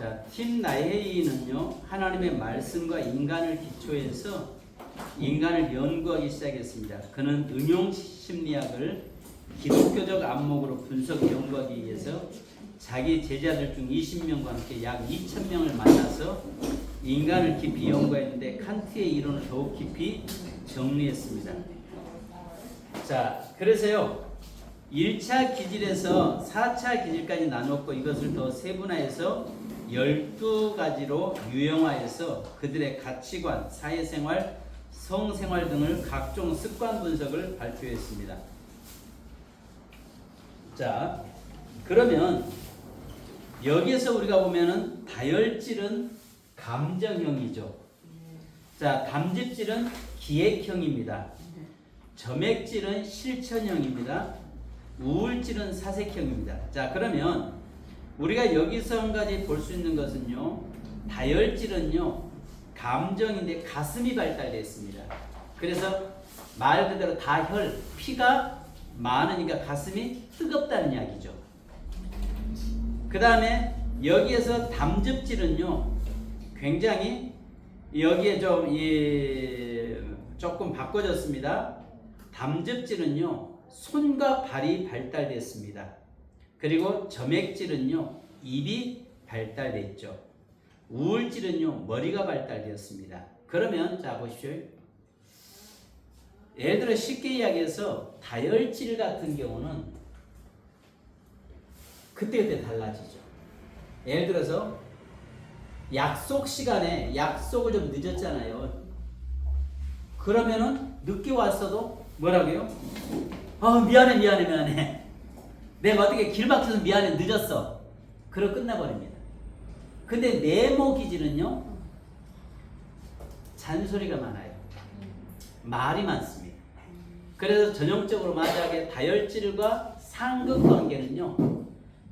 자, 팀 나헤이는요, 하나님의 말씀과 인간을 기초해서 인간을 연구하기 시작했습니다. 그는 응용 심리학을 기독교적 안목으로 분석 연구하기 위해서 자기 제자들 중 20명과 함께 약 2,000명을 만나서 인간을 깊이 연구했는데 칸트의 이론을 더욱 깊이 정리했습니다. 자, 그래서요, 1차 기질에서 4차 기질까지 나눴고 이것을 더 세분화해서 12가지로 유형화해서 그들의 가치관, 사회생활, 성생활 등을 각종 습관 분석을 발표했습니다. 자, 그러면 여기에서 우리가 보면은 다혈질은 감정형이죠. 자, 담즙질은 기획형입니다. 점액질은 실천형입니다. 우울질은 사색형입니다. 자, 그러면 우리가 여기서 한 가지 볼 수 있는 것은요, 다혈질은요, 감정인데 가슴이 발달되어 있습니다. 그래서 말 그대로 다혈, 피가 많으니까 가슴이 뜨겁다는 이야기죠. 그 다음에 여기에서 담즙질은요, 굉장히 여기에 조금 바꿔졌습니다. 담즙질은요, 손과 발이 발달됐습니다. 그리고 점액질은요, 입이 발달됐죠. 우울질은요, 머리가 발달되었습니다. 그러면 자 보십시오. 예를 들어 쉽게 이야기해서 다혈질 같은 경우는 그때그때 달라지죠. 예를 들어서 약속 시간에 약속을 좀 늦었잖아요. 그러면은 늦게 왔어도 뭐라고요? 미안해. 내가 어떻게 길 막혀서 미안해, 늦었어. 그럼 끝나버립니다. 근데 네모 기질은요, 잔소리가 많아요. 말이 많습니다. 그래서 전형적으로 만약에 다혈질과 상극관계는요,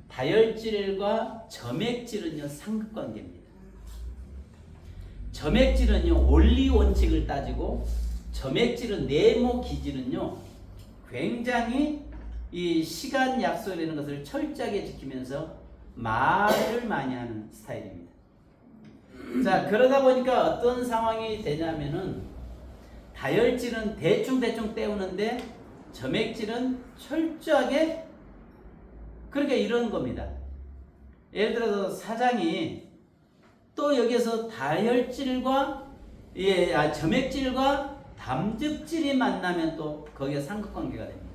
다혈질과 점액질은요, 상극관계입니다. 점액질은요, 원리 원칙을 따지고 점액질은 네모 기질은요, 굉장히 이 시간 약속이라는 것을 철저하게 지키면서 말을 많이 하는 스타일입니다. 자, 그러다 보니까 어떤 상황이 되냐면은 다혈질은 대충 때우는데 점액질은 철저하게 그렇게 이러는 겁니다. 예를 들어서 사장이 또 여기서 다혈질과 점액질과 담즙질이 만나면 또 거기에 상극관계가 됩니다.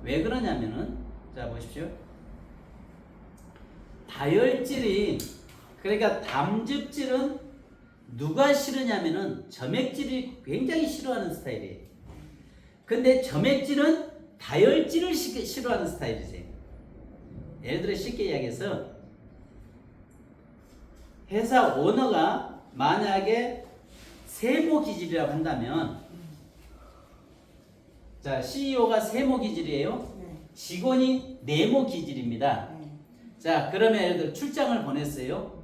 왜 그러냐면은 자 보십시오. 다혈질이 그러니까 담즙질은 누가 싫으냐면은 점액질이 굉장히 싫어하는 스타일이에요. 근데 점액질은 다혈질을 싫어하는 스타일이세요. 예를 들어 쉽게 이야기해서 회사 오너가 만약에 세모 기질이라고 한다면, 자, CEO가 세모 기질이에요. 직원이 네모 기질입니다. 자, 그러면 예를 들어 출장을 보냈어요.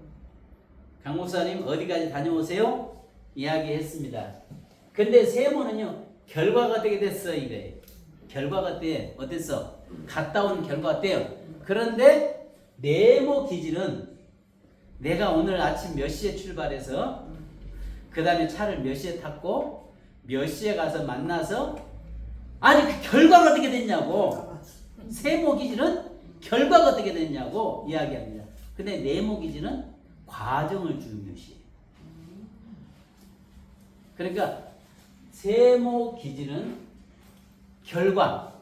강 목사님 어디까지 다녀오세요? 이야기했습니다. 근데 세모는요, 결과가 어떻게 됐어 이거예요. 결과가 어땠어? 갔다 온 결과가 어때요? 그런데 네모 기질은 내가 오늘 아침 몇 시에 출발해서 그 다음에 차를 몇 시에 탔고 몇 시에 가서 만나서 아니 그 결과가 어떻게 됐냐고. 세모 기질은 결과가 어떻게 됐냐고 이야기합니다. 근데 네모 기질은 과정을 중요시해요. 그러니까 세모 기질은 결과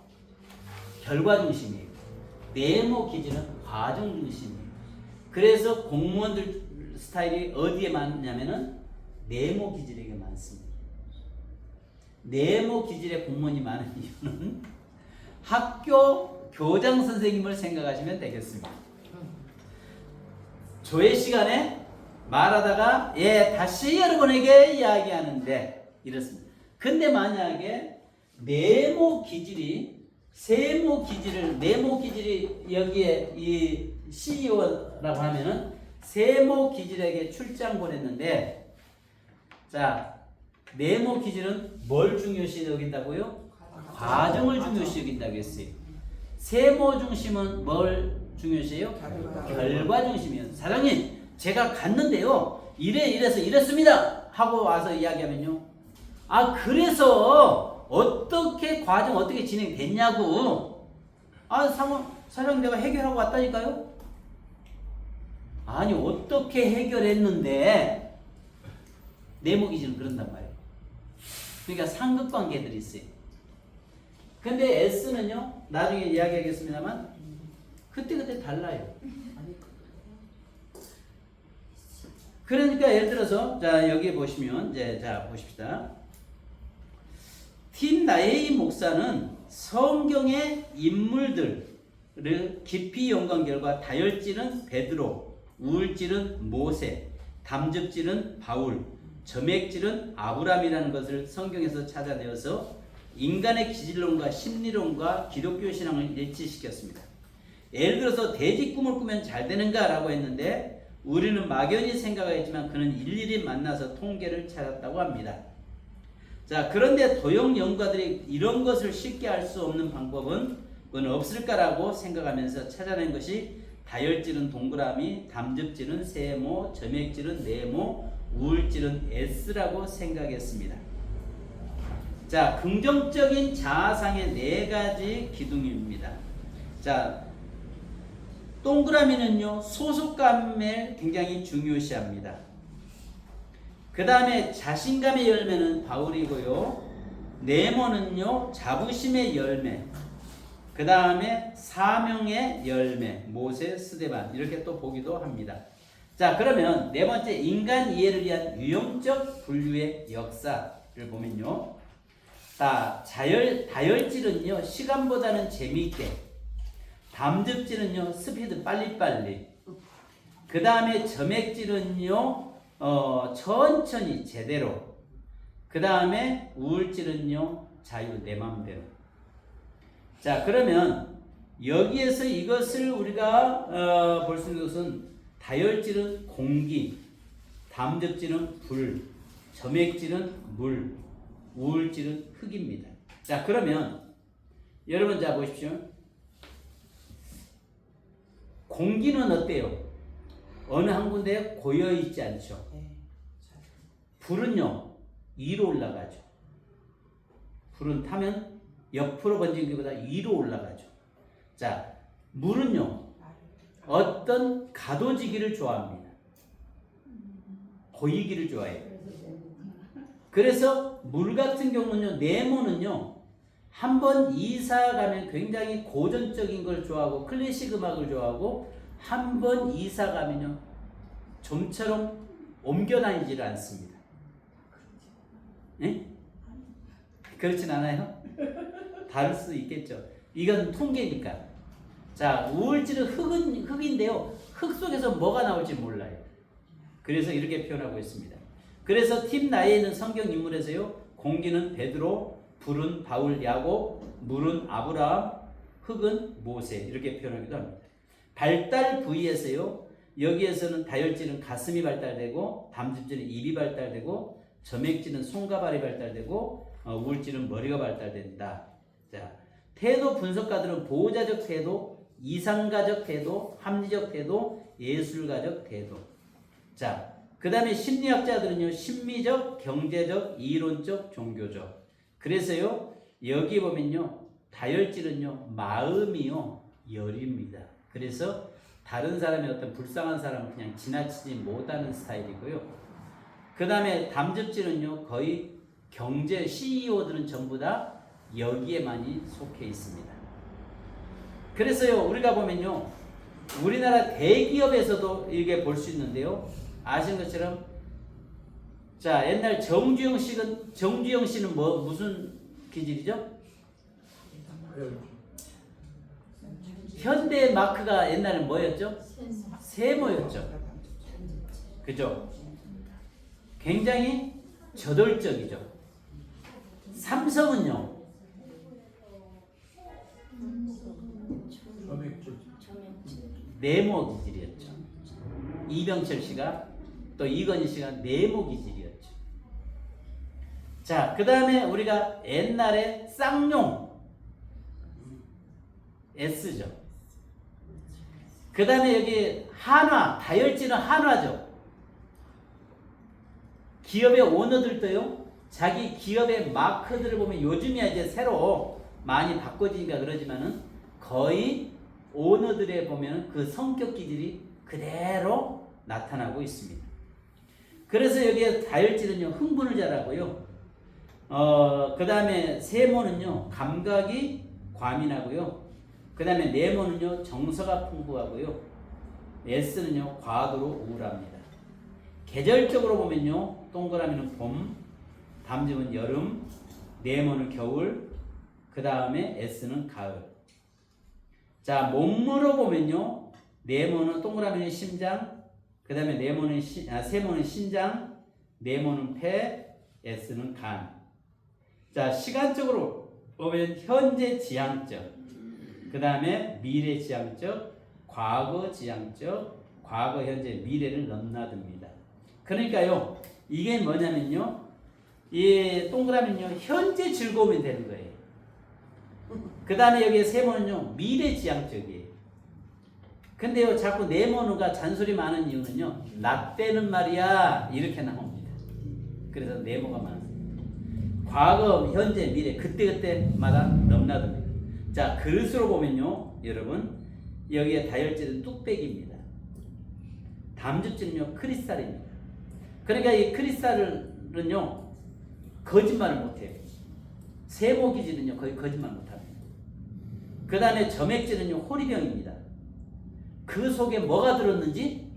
중심이에요. 네모 기질은 과정 중심이에요. 그래서 공무원들 스타일이 어디에 많냐면은 네모 기질에게 많습니다. 네모 기질의 공무원이 많은 이유는 학교 교장 선생님을 생각하시면 되겠습니다. 조회 시간에 말하다가 다시 여러분에게 이야기하는데 이렇습니다. 근데 만약에 네모 기질이 여기에 이 CEO라고 하면은 세모 기질에게 출장 보냈는데, 자, 네모 기질은 뭘 중요시 여긴다고요? 과정을 중요시 여긴다고 했어요. 세모 중심은 뭘 중요시해요? 결과 중심이에요. 사장님, 제가 갔는데요. 이래서 이랬습니다. 하고 와서 이야기하면요. 아, 그래서 어떻게 과정 어떻게 진행됐냐고. 아, 사장님 내가 해결하고 왔다니까요. 아니, 어떻게 해결했는데 내목이지는 그런단 말이에요. 그러니까 상극관계들이 있어요. 근데 S는요, 나중에 이야기하겠습니다만 그때그때 달라요. 그러니까 예를 들어서 자, 여기 보시면 이제 자, 보십시다. 팀 나에이 목사는 성경의 인물들을 깊이 연구한 결과 다혈질은 베드로, 우울질은 모세, 담즙질은 바울, 점액질은 아브람이라는 것을 성경에서 찾아내어서 인간의 기질론과 심리론과 기독교 신앙을 일치시켰습니다. 예를 들어서 돼지 꿈을 꾸면 잘 되는가 라고 했는데 우리는 막연히 생각하겠지만 그는 일일이 만나서 통계를 찾았다고 합니다. 자, 그런데 도형 연구가들이 이런 것을 쉽게 알 수 없는 방법은 없을까라고 생각하면서 찾아낸 것이 다혈질은 동그라미, 담즙질은 세모, 점액질은 네모, 우울질은 S라고 생각했습니다. 자, 긍정적인 자아상의 4가지 기둥입니다. 자, 동그라미는요, 소속감을 굉장히 중요시합니다. 그 다음에 자신감의 열매는 바울이고요. 네모는요, 자부심의 열매. 그 다음에 사명의 열매, 모세, 스데반. 이렇게 또 보기도 합니다. 자, 그러면 네 번째, 인간 이해를 위한 유형적 분류의 역사를 보면요. 다혈질은요, 시간보다는 재미있게. 담즙질은요, 스피드 빨리빨리. 그 다음에 점액질은요, 천천히 제대로. 그 다음에 우울질은요, 자유 내 맘대로. 자, 그러면 여기에서 이것을 우리가 볼 수 있는 것은 다혈질은 공기, 담즙질은 불, 점액질은 물, 우울질은 흙입니다. 자, 그러면 여러분 자 보십시오. 공기는 어때요? 어느 한 군데에 고여 있지 않죠. 불은요, 위로 올라가죠. 불은 타면 옆으로 번지기보다 위로 올라가죠. 자, 물은요, 어떤 가둬지기를 좋아합니다. 고이기를 좋아해요. 그래서 물 같은 경우는요, 네모는요, 한번 이사 가면 굉장히 고전적인 걸 좋아하고 클래식 음악을 좋아하고 한번 이사 가면요, 좀처럼 옮겨 다니지를 않습니다. 예? 그렇진 않아요? 다를 수 있겠죠. 이건 통계니까. 자, 우울질은 흙인데요. 흙 속에서 뭐가 나올지 몰라요. 그래서 이렇게 표현하고 있습니다. 그래서 팀 나에는 성경 인물에서요. 공기는 베드로, 불은 바울 야곱, 물은 아브라함, 흙은 모세 이렇게 표현하기도 합니다. 발달 부위에서요. 여기에서는 다혈질은 가슴이 발달되고 담즙질은 입이 발달되고 점액질은 손과 발이 발달되고 우울질은 머리가 발달된다. 자, 태도 분석가들은 보호자적 태도, 이상가적 태도, 합리적 태도, 예술가적 태도. 자, 그 다음에 심리학자들은요, 심미적, 경제적, 이론적, 종교적. 그래서요, 여기 보면요, 다혈질은요, 마음이요, 열입니다. 그래서 다른 사람의 어떤 불쌍한 사람을 그냥 지나치지 못하는 스타일이고요. 그 다음에 담즙질은요, 거의 경제 CEO들은 전부 다 여기에 많이 속해 있습니다. 그래서요, 우리가 보면요, 우리나라 대기업에서도 이게 볼 수 있는데요. 아시는 것처럼, 자, 옛날 정주영 씨는 무슨 기질이죠? 현대 마크가 옛날에 뭐였죠? 세모였죠. 그죠? 굉장히 저돌적이죠. 삼성은요, 네모 기질이었죠. 이병철 씨가 또 이건희 씨가 네모 기질이었죠. 자, 그 다음에 우리가 옛날에 쌍용 S죠. 그 다음에 여기 한화, 다혈질은 한화죠. 기업의 오너들도요, 자기 기업의 마크들을 보면 요즘이야 이제 새로 많이 바꿔지니까 그러지만은 거의 오너들에 보면 그 성격 기질이 그대로 나타나고 있습니다. 그래서 여기에 다혈질은요, 흥분을 잘하고요. 그 다음에 세모는요, 감각이 과민하고요. 그 다음에 네모는요, 정서가 풍부하고요. S는요, 과도로 우울합니다. 계절적으로 보면요, 동그라미는 봄, 담즙은 여름, 네모는 겨울, 그 다음에 S는 가을. 자, 몸으로 보면요, 네모는 동그라미는 심장, 그 다음에 세모는 신장, 네모는 폐, S는 간. 자, 시간적으로 보면 현재 지향적, 그 다음에 미래 지향적, 과거 지향적, 과거, 현재, 미래를 넘나듭니다. 그러니까요, 이게 뭐냐면요, 이 동그라미는요, 현재 즐거움이 되는 거예요. 그 다음에 여기 세모는요, 미래 지향적이에요. 근데요, 자꾸 네모누가 잔소리 많은 이유는요, 나 때는 말이야, 이렇게 나옵니다. 그래서 네모가 많습니다. 과거, 현재, 미래, 그때그때마다 넘나듭니다. 자, 그릇으로 보면요, 여러분, 여기에 다혈질은 뚝배기입니다. 담즙질은요, 크리스탈입니다. 그러니까 이 크리스탈은요, 거짓말을 못해요. 세모기질은요, 거의 거짓말 못합니다. 그 다음에 점액질은요, 호리병입니다. 그 속에 뭐가 들었는지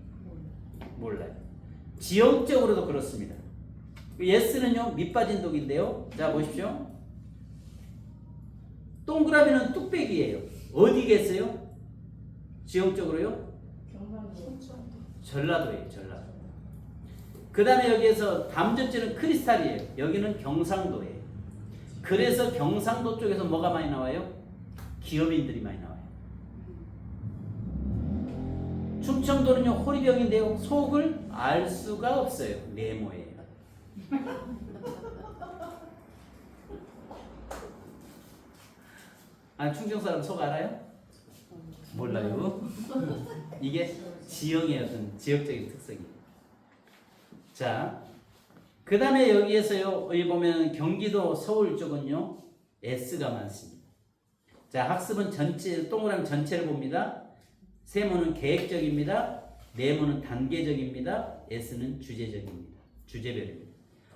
몰라요. 지형적으로도 그렇습니다. S는요, 밑빠진 독인데요. 자, 보십시오. 동그라미는 뚝배기예요. 어디 계세요? 지형적으로요? 전라도예요, 전라도. 그 다음에 여기에서 담즙질은 크리스탈이에요. 여기는 경상도예요. 그래서 경상도 쪽에서 뭐가 많이 나와요? 기업인들이 많이 나와요. 충청도는요, 호리병인데요, 속을 알 수가 없어요. 네모예요. 아, 충청 사람 속 알아요? 몰라요. 이게 지형의 어떤 지역적인 특성이에요. 자, 그 다음에 여기에서요, 여기 보면 경기도 서울 쪽은요, S가 많습니다. 자, 학습은 전체, 동그라미 전체를 봅니다. 세모는 계획적입니다. 네모는 단계적입니다. S는 주제적입니다. 주제별입니다.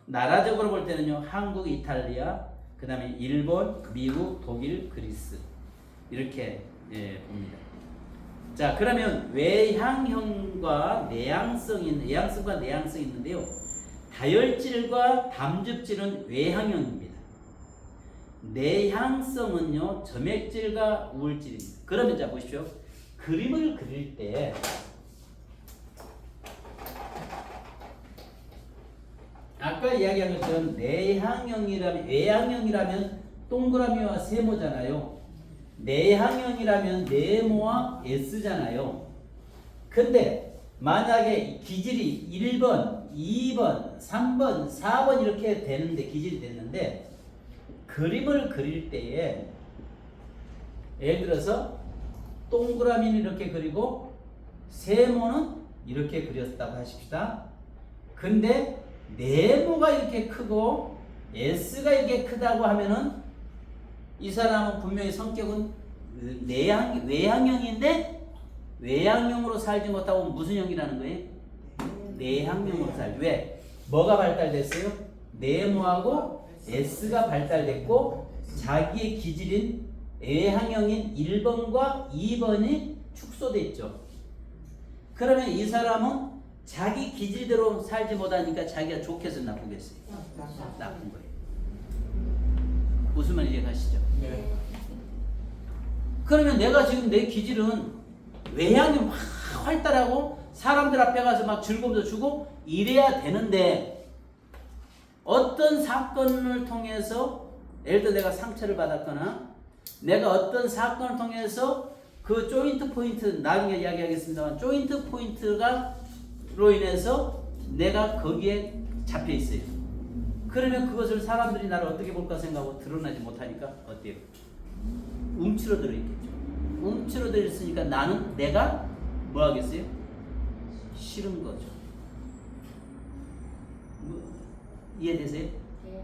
나라적으로 볼 때는요, 한국, 이탈리아, 그 다음에 일본, 미국, 독일, 그리스 이렇게 봅니다. 자, 그러면 외향형과 내향성과 내향성이 있는데요. 다혈질과 담즙질은 외향형입니다. 내향성은요, 점액질과 우울질입니다. 그러면 자, 보십시오. 그림을 그릴 때 아까 이야기한 것처럼 외향형이라면 동그라미와 세모잖아요. 내향형이라면 네모와 S잖아요. 근데 만약에 기질이 1번, 2번, 3번, 4번 이렇게 되는데, 기질이 됐는데, 그림을 그릴 때에 예를 들어서 동그라미는 이렇게 그리고 세모는 이렇게 그렸다고 하십시다. 근데 네모가 이렇게 크고 S가 이렇게 크다고 하면은 이 사람은 분명히 성격은 외향형인데 외향형으로 살지 못하고 무슨 형이라는 거예요? 내향형으로 살지. 왜? 뭐가 발달됐어요? 네모하고 S가 발달됐고 자기의 기질인 외향형인 1번과 2번이 축소됐죠. 그러면 이 사람은 자기 기질대로 살지 못하니까 자기가 좋겠어요, 나쁘겠어요? 나쁜 거예요. 무슨 말인지 이해가시죠? 네. 그러면 내가 지금 내 기질은 외향이 막 활달하고 사람들 앞에 가서 막 즐거움도 주고 이래야 되는데 어떤 사건을 통해서 예를 들어 내가 상처를 받았거나 내가 어떤 사건을 통해서 그 조인트 포인트 나중에 이야기하겠습니다만 조인트 포인트로 인해서 내가 거기에 잡혀 있어요. 그러면 그것을 사람들이 나를 어떻게 볼까 생각하고 드러나지 못하니까 어때요? 움츠러들어 있겠죠. 움츠러들어 있으니까 나는 내가 뭐 하겠어요? 싫은 거죠. 이해되세요? 네.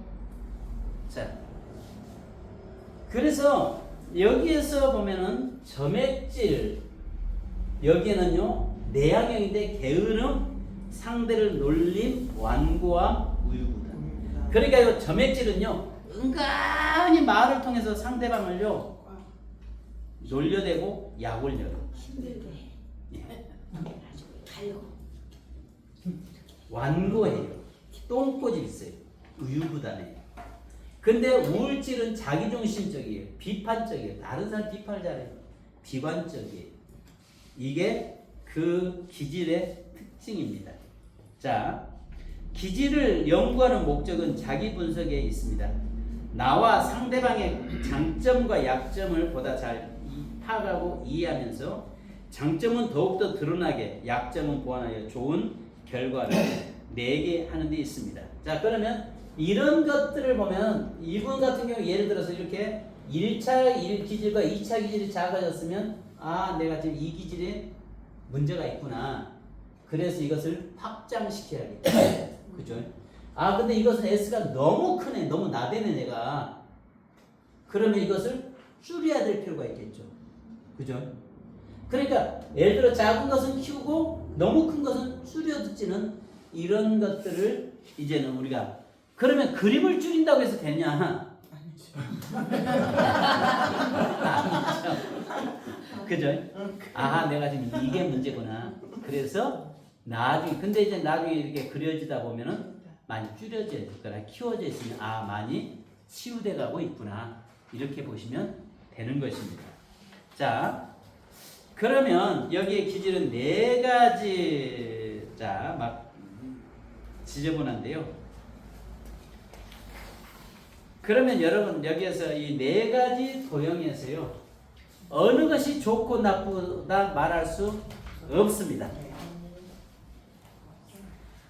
자, 그래서 여기에서 보면은 점액질, 여기에는요 내향형인데 게으름, 상대를 놀림, 완고함, 우유부단. 그러니까 이 점액질은요 은근히 말을 통해서 상대방을요 놀려대고 약올려요. 힘들게. 예. 아주 달고. 완고해요. 똥꼬집 있어요. 우유부단해요. 근데 우울질은 자기중심적이에요. 비판적이에요. 다른 사람 비판을 잘해요. 비관적이에요. 이게 그 기질의 특징입니다. 자, 기질을 연구하는 목적은 자기 분석에 있습니다. 나와 상대방의 장점과 약점을 보다 잘 파악하고 이해하면서 장점은 더욱더 드러나게, 약점은 보완하여 좋은 결과를 내게 하는 데 있습니다. 자, 그러면 이런 것들을 보면 이분 같은 경우 예를 들어서 이렇게 1차 기질과 2차 기질이 작아졌으면 아, 내가 지금 이 기질에 문제가 있구나. 그래서 이것을 확장시켜야겠다. 그죠? 아, 근데 이것은 S가 너무 크네. 너무 나대네, 내가. 그러면 이것을 줄여야 될 필요가 있겠죠. 그죠? 그러니까 예를 들어 작은 것은 키우고 너무 큰 것은 줄여 듣지는 이런 것들을 이제는 우리가 그러면 그림을 줄인다고 해서 되냐? 아니죠. 그죠? 아, 내가 지금 이게 문제구나. 그래서 나중에 근데 이제 나중에 이렇게 그려지다 보면은 많이 줄여져 있거나 키워져 있으면 아, 많이 치유돼 가고 있구나. 이렇게 보시면 되는 것입니다. 자, 그러면 여기에 기질은 4가지 자, 막 지저분한데요. 그러면 여러분 여기에서 이 4가지 도형에서요. 어느 것이 좋고 나쁘다 말할 수 없습니다.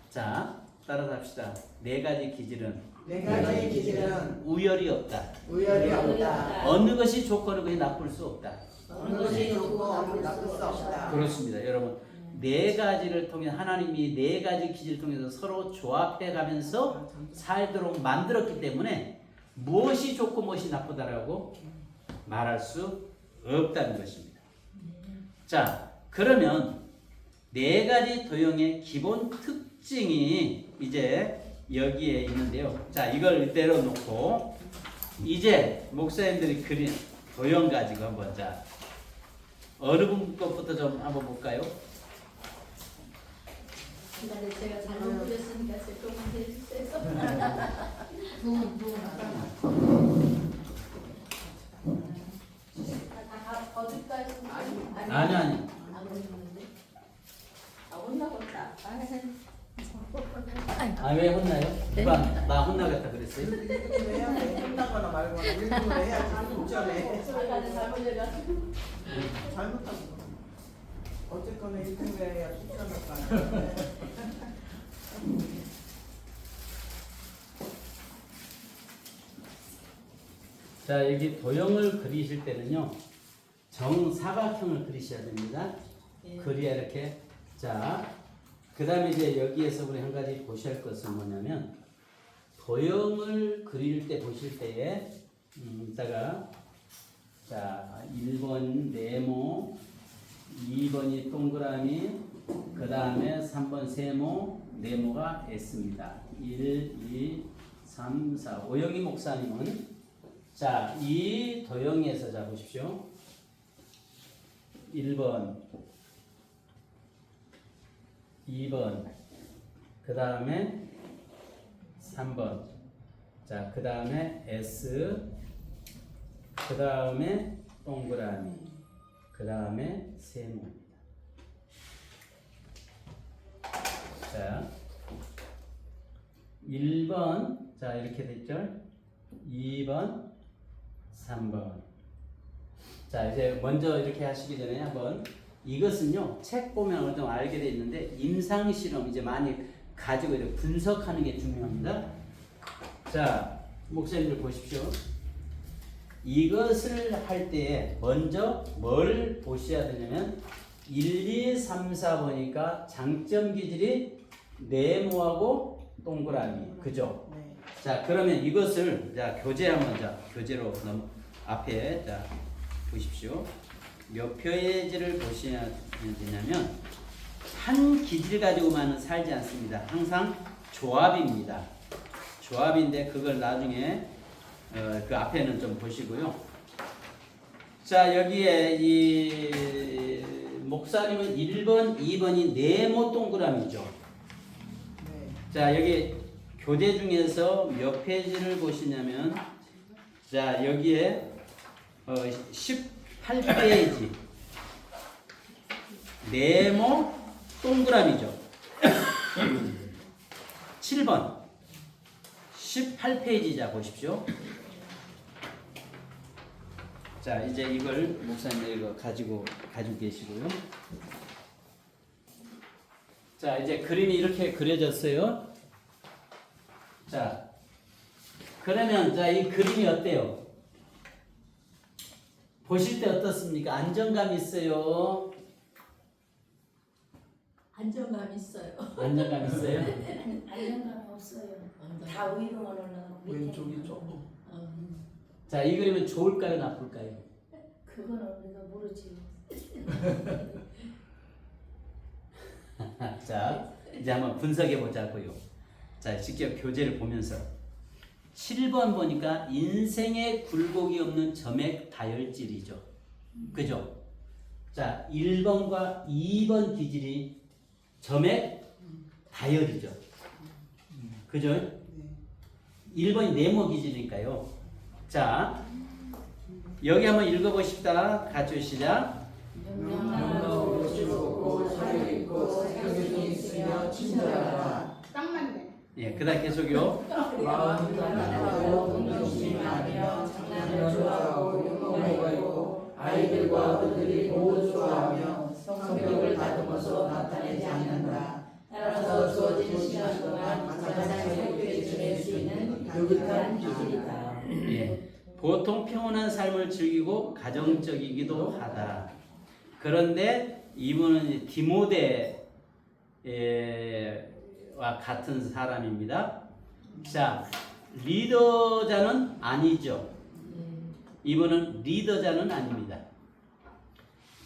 자, 따라서 합시다. 4가지 기질은 4가지 기질은 우열이 없다. 우열이 없다. 어느 것이 좋고 어느 것이 나쁠 수 없다. 어느 것이 좋고 어느 나쁠 수 없다. 그렇습니다. 여러분 4가지를 통해 하나님이 4가지 기질을 통해서 서로 조합해 가면서 살도록 만들었기 때문에 무엇이 좋고 무엇이 나쁘다라고 말할 수 없다는 것입니다. 자, 그러면 4가지 도형의 기본 특징이 이제 여기에 있는데요. 자, 이걸 이대로 놓고 이제 목사님들이 그린 도형 가지고 한번 자 어느 분 것부터 좀 한번 볼까요? 근데 제가 잘못 그렸으니까 제 조금 해주세요. 다 거짓말 아니. 안 그렸는데. 아, 혼나겠다. 아, 왜 혼나요? 누가 나 혼나겠다 그랬어요? 왜요? 혼나거나 말거나 일부러 해야지. 운전해. 아까는 잘못 해가지고. 잘못한 거. 어쨌거나 1등 해야 추천할까. 자, 여기 도형을 그리실 때는요. 정사각형을 그리셔야 됩니다. 그래야 이렇게 자, 그 다음에 이제 여기에서 우리 한 가지 보셔야 할 것은 뭐냐면 도형을 그릴 때 보실 때에 이따가 자 1번 네모 2번이 동그라미 그 다음에 3번 세모 네모가 S입니다. 1, 2, 3, 4 오영희 목사님은 자 이 도형에서 자 보십시오. 1번 2번 그 다음에 3번 자 그 다음에 S 그 다음에 동그라미 그 다음에 세모입니다. 자 1번 자 이렇게 됐죠. 2번 3번 자 이제 먼저 이렇게 하시기 전에 한번 이것은요 책 보면 어느 정도 알게 돼 있는데 임상 실험 이제 많이 가지고 이렇게 분석하는 게 중요합니다. 자 목사님들 보십시오. 이것을 할 때에 먼저 뭘 보셔야 되냐면 1, 2, 3, 4 보니까 장점 기질이 네모하고 동그라미. 그죠? 네. 자, 그러면 이것을 자, 교재 한번 자, 교재로 앞에 자, 보십시오. 몇 페이지를 보시면 되냐면 한 기질 가지고만은 살지 않습니다. 항상 조합입니다. 조합인데 그걸 나중에 그 앞에는 좀 보시고요. 자, 여기에 이 목사님은 1번, 2번이 네모 동그라미죠. 네. 자, 여기 교재 중에서 몇 페이지를 보시냐면 자, 여기에 18페이지 네모 동그라미죠. 7번 18페이지자 보십시오. 자, 이제 이걸 목사님 이거 가지고 계시고요. 자, 이제 그림이 이렇게 그려졌어요. 자, 그러면 자, 이 그림이 어때요? 보실 때 어떻습니까? 안정감 있어요? 안정감 있어요. 안정감 있어요? 안정감 없어요. 다 위로 올라가고 왼쪽이 조금. 자, 이 그림은 좋을까요, 나쁠까요? 그건 우리가 모르지. 자, 이제 한번 분석해 보자고요. 자, 직접 교재를 보면서 7번 보니까 인생에 굴곡이 없는 점액 다혈질이죠. 그죠? 자, 1번과 2번 기질이 점액 다혈이죠. 그죠? 1번이 네모 기질이니까요. 자, 여기 한번 읽어보십시다. 같이 시작. 명랑으로 즐겁고 사력 있고 사격이 있으며 친절하다. 딱 맞네. 예, 그 다음 계속요. 마음이 따뜻하고 동정심이 많으며 장난을 좋아하고 유머가 있고 아이들과 어른들이 모두 좋아하며 성격을 다듬어서 나타내지 않는다. 따라서 주어진 시간 동안 가장 행복하게 지낼 수 있는 느긋한 기질이다. 예, 보통 평온한 삶을 즐기고 가정적이기도 하다. 그런데 이분은 디모데와 같은 사람입니다. 자, 리더자는 아니죠. 이분은 리더자는 아닙니다.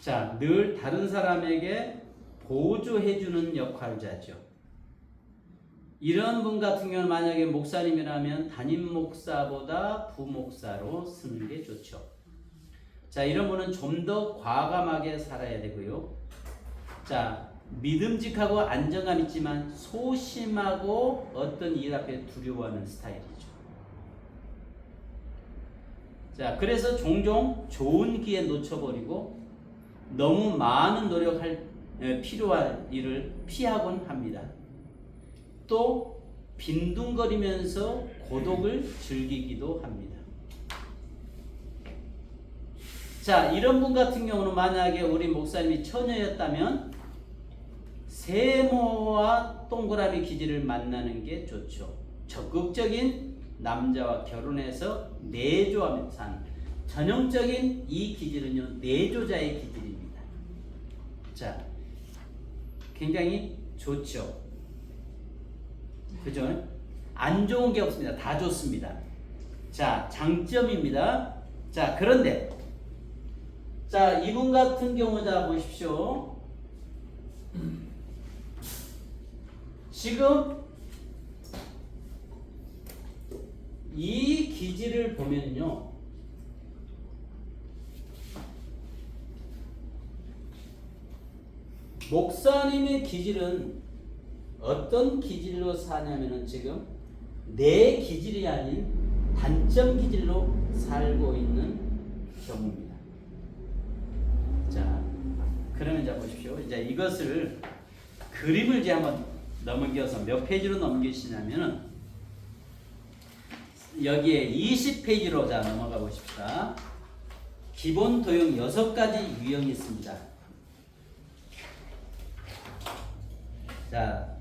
자, 늘 다른 사람에게 보조해주는 역할자죠. 이런 분 같은 경우는 만약에 목사님이라면 담임 목사보다 부목사로 쓰는 게 좋죠. 자, 이런 분은 좀 더 과감하게 살아야 되고요. 자, 믿음직하고 안정감 있지만 소심하고 어떤 일 앞에 두려워하는 스타일이죠. 자, 그래서 종종 좋은 기회 놓쳐버리고 너무 많은 노력할 필요한 일을 피하곤 합니다. 또 빈둥거리면서 고독을 즐기기도 합니다. 자, 이런 분 같은 경우는 만약에 우리 목사님이 처녀였다면 세모와 동그라미 기질을 만나는 게 좋죠. 적극적인 남자와 결혼해서 내조하며 사는 전형적인 이 기질은요, 내조자의 기질입니다. 자, 굉장히 좋죠. 그죠? 안 좋은 게 없습니다. 다 좋습니다. 자, 장점입니다. 자, 그런데 자, 이분 같은 경우 자 보십시오. 지금 이 기질을 보면요, 목사님의 기질은 어떤 기질로 사냐면은 지금 내 기질이 아닌 단점 기질로 살고 있는 경우입니다. 자, 그러면 자 보십시오. 이제 이것을 그림을 이제 한번 넘겨서 몇 페이지로 넘기시냐면은 여기에 20페이지로 자 넘어가 보십시다. 기본 도형 6가지 유형이 있습니다. 자,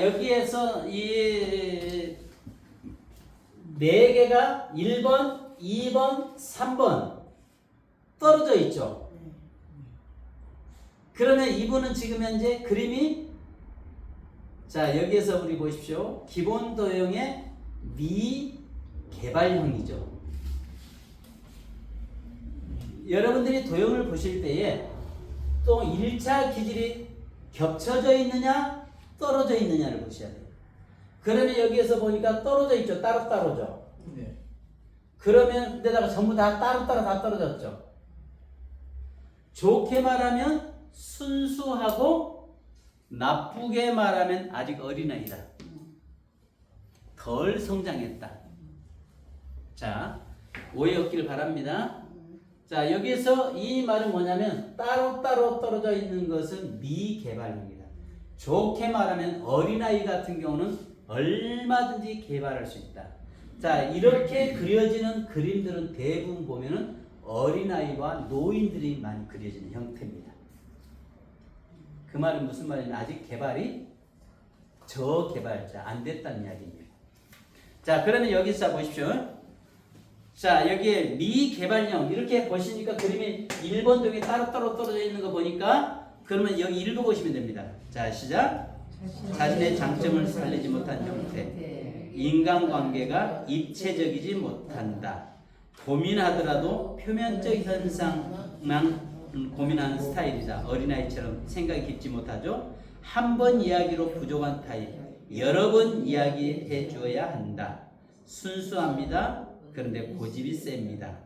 여기에서 이 4개가 1번, 2번, 3번 떨어져 있죠. 그러면 이분은 지금 현재 그림이 자 여기에서 우리 보십시오. 기본 도형의 미개발형이죠. 여러분들이 도형을 보실 때에 또 1차 기질이 겹쳐져 있느냐 떨어져 있느냐를 보셔야 돼요. 그러면 여기에서 보니까 떨어져 있죠. 따로따로죠. 네. 그러면 데다가 전부 다 따로따로 다 떨어졌죠. 좋게 말하면 순수하고 나쁘게 말하면 아직 어린아이다. 덜 성장했다. 자, 오해 없길 바랍니다. 자, 여기서 이 말은 뭐냐면 따로따로 떨어져 있는 것은 미개발입니다. 좋게 말하면 어린아이 같은 경우는 얼마든지 개발할 수 있다. 자, 이렇게 그려지는 그림들은 대부분 보면은 어린아이와 노인들이 많이 그려지는 형태입니다. 그 말은 무슨 말이냐? 아직 개발이 저개발자 안 됐다는 이야기입니다. 자, 그러면 여기서 보십시오. 자, 여기에 미개발형 이렇게 보시니까 그림이 1번 동이 따로따로 떨어져 있는 거 보니까 그러면 여기 읽어보시면 됩니다. 자, 시작. 자신의 장점을 살리지 못한 형태, 인간관계가 입체적이지 못한다. 고민하더라도 표면적 현상만 고민하는 스타일이다. 어린아이처럼 생각이 깊지 못하죠. 한 번 이야기로 부족한 타입, 여러 번 이야기해 주어야 한다. 순수합니다. 그런데 고집이 셉니다.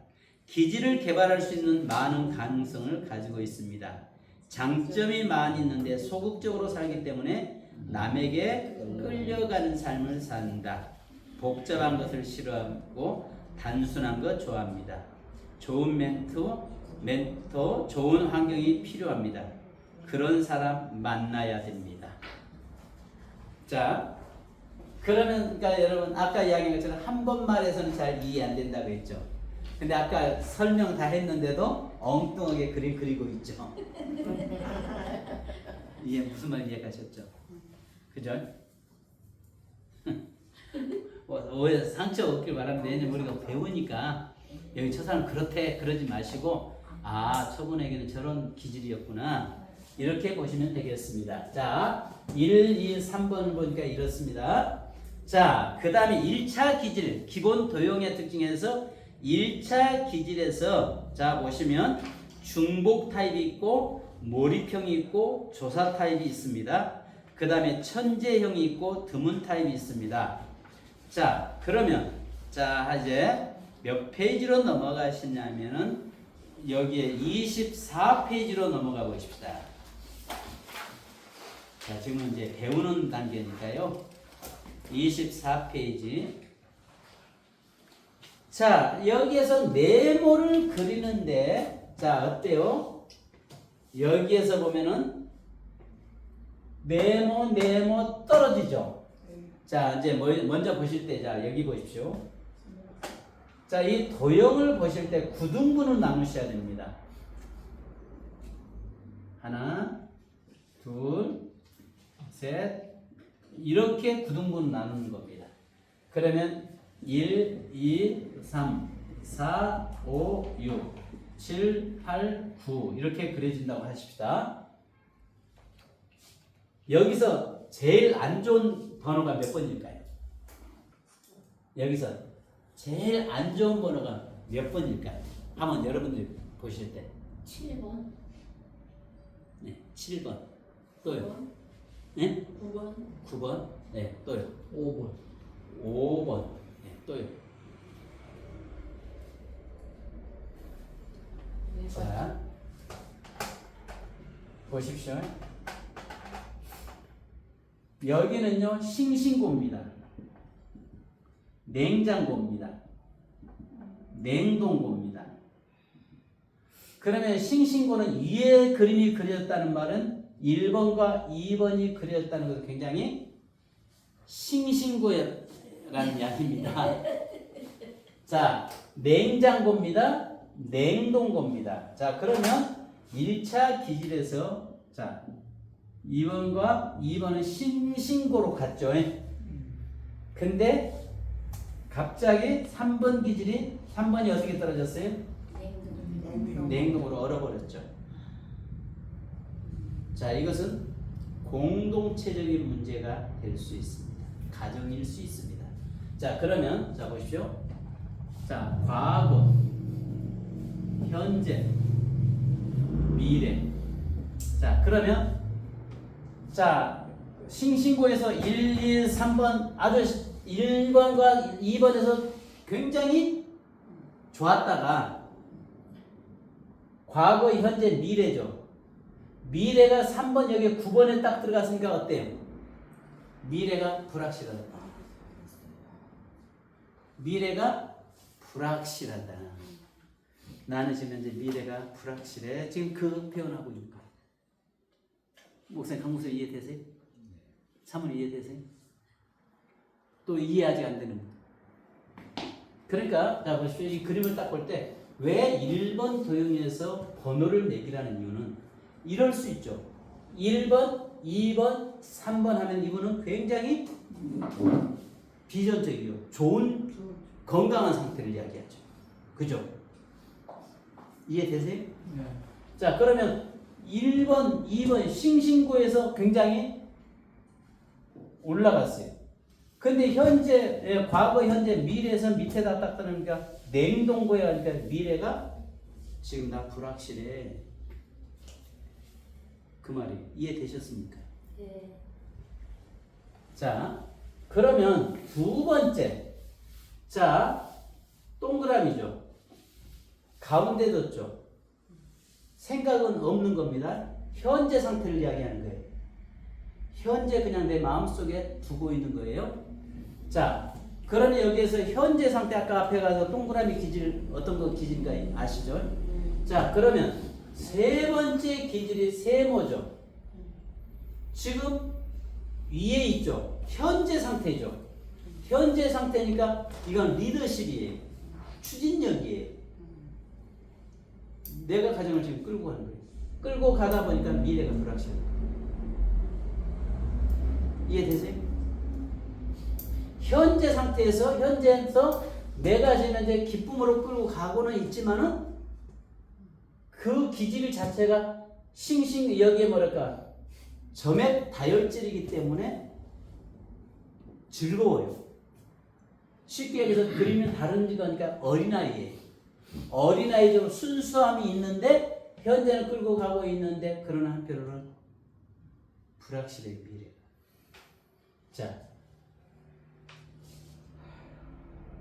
기질을 개발할 수 있는 많은 가능성을 가지고 있습니다. 장점이 많이 있는데 소극적으로 살기 때문에 남에게 끌려가는 삶을 산다. 복잡한 것을 싫어하고 단순한 것 좋아합니다. 좋은 멘토, 좋은 환경이 필요합니다. 그런 사람 만나야 됩니다. 자, 그러면 그러니까 여러분 아까 이야기한 것처럼 한 번 말해서는 잘 이해 안 된다고 했죠. 근데 아까 설명 다 했는데도 엉뚱하게 그림 그리고 있죠. 이게 무슨 말 이해가셨죠? 그죠? 오해 상처 없길 바랍니다. 왜냐면 우리가 배우니까 여기 저 사람 그렇대 그러지 마시고 아 저분에게는 저런 기질이었구나 이렇게 보시면 되겠습니다. 자 1, 2, 3번을 보니까 이렇습니다. 자 그 다음에 1차 기질 기본 도형의 특징에서 1차 기질에서 자 보시면 중복 타입이 있고 몰입형이 있고 조사 타입이 있습니다. 그 다음에 천재형이 있고 드문 타입이 있습니다. 자 그러면 자 이제 몇 페이지로 넘어가시냐면은 여기에 24페이지로 넘어가 보십시다. 자 지금은 이제 배우는 단계니까요. 24페이지. 자 여기에서 네모를 그리는데 자 어때요? 여기에서 보면은 네모 떨어지죠. 자 이제 먼저 보실 때 자 여기 보십시오. 자 이 도형을 보실 때 구등분을 나누셔야 됩니다. 하나, 둘, 셋 이렇게 구등분 나누는 겁니다. 그러면 1, 2, 3, 4, 5, 6, 7, 8, 9 이렇게 그려진다고 하십시다. 여기서 제일 안 좋은 번호가 몇 번일까요? 여기서 제일 안 좋은 번호가 몇 번일까요? 한번 여러분들이 보실 때 7번. 네, 7번 또요? 9번. 네? 9번. 9번 네, 또요? 5번. 5번 네, 또요? 자 보십시오. 여기는요 싱싱고입니다. 냉장고입니다. 냉동고입니다. 그러면 싱싱고는 위에 그림이 그려졌다는 말은 1번과 2번이 그려졌다는 것은 굉장히 싱싱고라는 이야기입니다. 자, 냉장고입니다. 냉동고입니다. 자, 그러면 1차 기질에서 자 2번은 싱싱고로 갔죠. 근데 갑자기 3번 기질이 3번이 어떻게 떨어졌어요? 냉동으로 얼어버렸죠. 자, 이것은 공동체적인 문제가 될 수 있습니다. 가정일 수 있습니다. 자, 그러면 자 보십시오. 자, 과거, 현재, 미래. 자, 그러면 자, 싱싱고에서 1, 2, 3번 아주 1번과 2번에서 굉장히 좋았다가 과거, 현재, 미래죠. 미래가 3번 여기 9번에 딱 들어갔으니까 어때요? 미래가 불확실하다. 미래가 불확실하다. 나는 지금 현재 미래가 불확실해. 지금 그 표현하고 있는 거예요. 목사님 강목사 이해되세요? 사모님 이해되세요? 또 이해 아직 안 되는 분. 그러니까 자 보십시오. 이 그림을 딱 볼 때 왜 1번 도형에서 번호를 매기라는 이유는 이럴 수 있죠. 1번, 2번, 3번 하면 이분은 굉장히 비전적이요. 좋은 건강한 상태를 이야기하죠. 그죠? 이해되세요? 네. 자, 그러면 1번, 2번 싱싱고에서 굉장히 올라갔어요. 근데 현재, 과거, 현재, 미래에서 밑에다 딱 떨어지니까 냉동고에 가니까 미래가 지금 나 불확실해. 그 말이 이해되셨습니까? 네. 자, 그러면 두 번째. 자, 동그라미죠. 가운데 뒀죠. 생각은 없는 겁니다. 현재 상태를 이야기하는 거예요. 현재 그냥 내 마음속에 두고 있는 거예요. 자, 그러면 여기에서 현재 상태 아까 앞에 가서 동그라미 기질 어떤 거 기질인가 아시죠? 자, 그러면 세 번째 기질이 세모죠. 지금 위에 있죠. 현재 상태죠. 현재 상태니까 이건 리더십이에요. 추진력이에요. 내가 가정을 지금 끌고 가는 거예요. 끌고 가다 보니까 미래가 불확실해요. 이해되세요? 현재 상태에서 현재에서 내가 지금 현재 기쁨으로 끌고 가고는 있지만은 그 기질 자체가 여기에 뭐랄까 점액 다혈질이기 때문에 즐거워요. 쉽게 얘기해서 그림은 다른 거니까 어린아이예요. 어린아이 좀 순수함이 있는데 현재는 끌고 가고 있는데 그러나 한편으로는 불확실해 미래가. 자,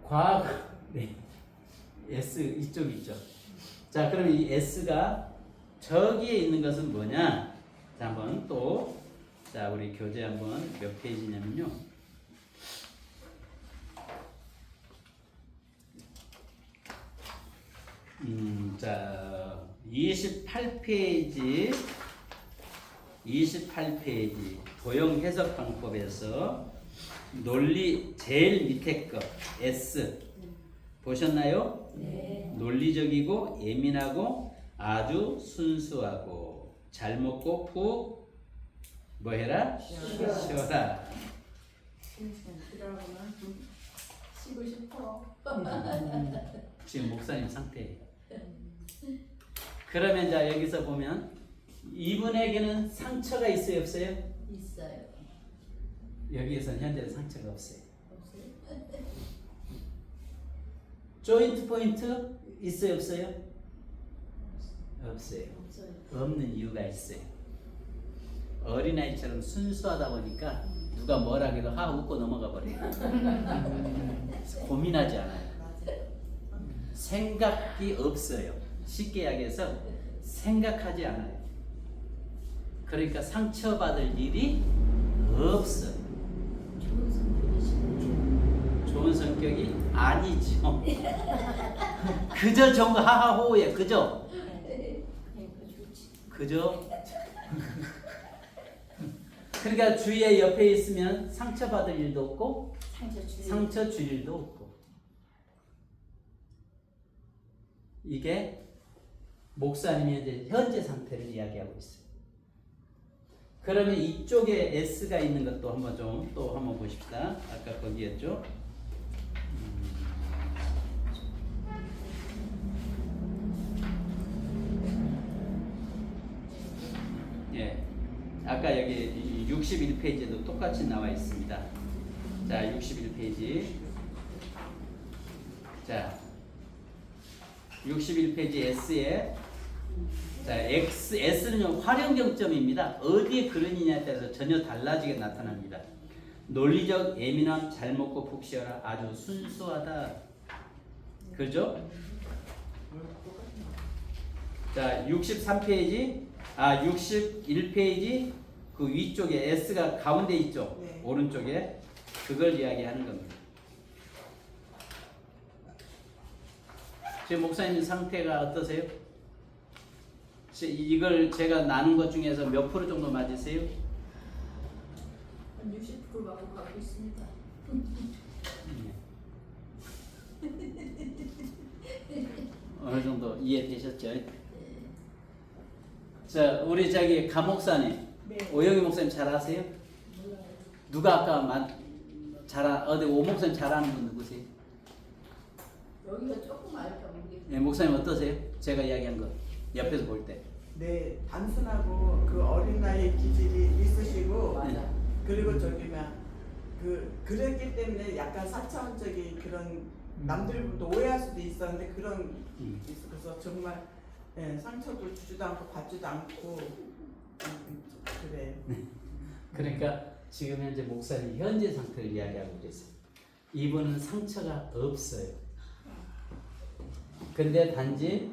과거 네. S 이쪽 있죠. 자, 그럼 이 S가 저기에 있는 것은 뭐냐? 자, 한번 또 자, 우리 교재 한번 몇 페이지냐면요. 자, 28페이지 도형 해석 방법에서 논리 제일 밑에 거 S 보셨나요? 네. 논리적이고 예민하고 아주 순수하고 잘 먹고 푹 뭐 해라? 쉬어라. 쉬고 싶어. 지금 목사님 상태예요. 그러면 자 여기서 보면 이분에게는 상처가 있어요 없어요? 있어요. 여기에서는 현재는 상처가 없어요. 없어요? 조인트 포인트 있어요 없어요? 없어요. 없어요. 없는 이유가 있어요. 어린아이처럼 순수하다 보니까 누가 뭐라 해도 하 웃고 넘어가 버려요. 고민하지 않아요. 생각이 없어요. 쉽게 이야기해서 생각하지 않아요. 그러니까 상처받을 일이 없어요. 좋은 성격이시네요. 좋은 성격이 아니죠. 그저 좋은 거 하하호호예. 그저 그러니까 좋지. 그저 그러니까 주위에 옆에 있으면 상처받을 일도 없고 상처 줄 일도 없고 이게 목사님이 이제 현재 상태를 이야기하고 있어요. 그러면 이쪽에 S가 있는 것도 한번 또 한번 보십시다. 아까 거기였죠. 아까 여기 61페이지에도 똑같이 나와 있습니다. 자, 61페이지. 자, 61페이지 S에 자, S는 활용 경점입니다. 어디에 그러느냐에 따라서 전혀 달라지게 나타납니다. 논리적 예민함, 잘 먹고 푹 쉬어라. 아주 순수하다. 그죠? 자, 63페이지, 61페이지 그 위쪽에 S가 가운데 있죠? 네. 오른쪽에 그걸 이야기하는 겁니다. 지금 목사님 상태가 어떠세요? 이걸 제가 나눈 것 중에서 몇 프로 정도 맞으세요? 한 60% 갖고 가고 있습니다. 어느 정도 이해되셨죠? 자, 우리 저기 가 목사님, 네. 오영희 목사님 잘 아세요? 몰라요. 누가 아까 어디 오 목사님 잘 아는 분 누구세요? 여기가 조금 알까 모르겠어요. 네, 목사님 어떠세요? 제가 이야기한 거 옆에서 볼 때. 네, 단순하고 그 어린 나이에 기질이 있으시고 맞아. 그리고 저기면 그랬기 때문에 약간 사차원적인 그런 남들보다 오해할 수도 있었는데 그런 있어. 그래서 정말 상처도 주지도 않고 받지도 않고 그래. 그러니까 지금 현재 목사님 현재 상태를 이야기하고 계세요. 이분은 상처가 없어요. 근데 단지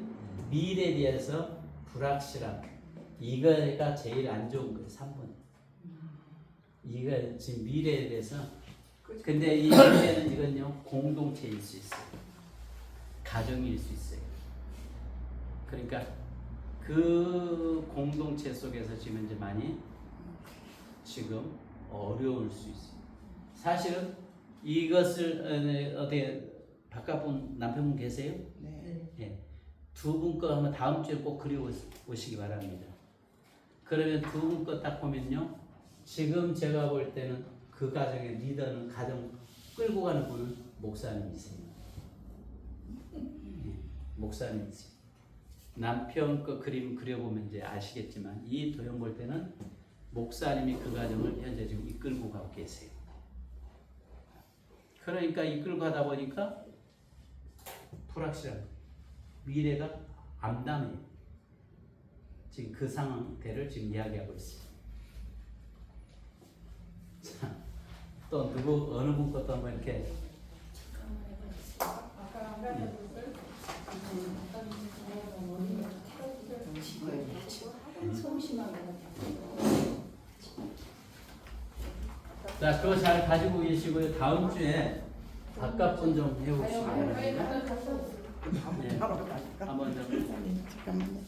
미래에 대해서 불확실함. 이거가 제일 안 좋은 거예요. 3번. 이거 지금 미래에 대해서. 근데 이 미래는 이건요 공동체일 수 있어요. 가정일 수 있어요. 그러니까 그 공동체 속에서 지금 이제 많이 지금 어려울 수 있어요. 사실은 이것을 어떻게 바깥분 남편분 계세요? 네. 예. 두 분 거 한번 다음 주에 꼭 그려 오시기 바랍니다. 그러면 두 분 거 딱 보면요. 지금 제가 볼 때는 그 가정의 리더는 가정 끌고 가는 분은 목사님이세요. 예. 목사님이세요. 남편 거 그림 그려보면 이제 아시겠지만 이 도형 볼 때는 목사님이 그 가정을 현재 지금 이끌고 가고 계세요. 그러니까 이끌고 가다 보니까 불확실한 미래가 암담해요. 지금 그 상태를 지금 이야기하고 있어요. 자, 또 누구 어느 분 것도 한번 이렇게 자, 그거 잘 가지고 계시고요. 다음 주에 바깥분 좀 해보시기 바랍니다. 네. 한번 좀. 잠깐만요.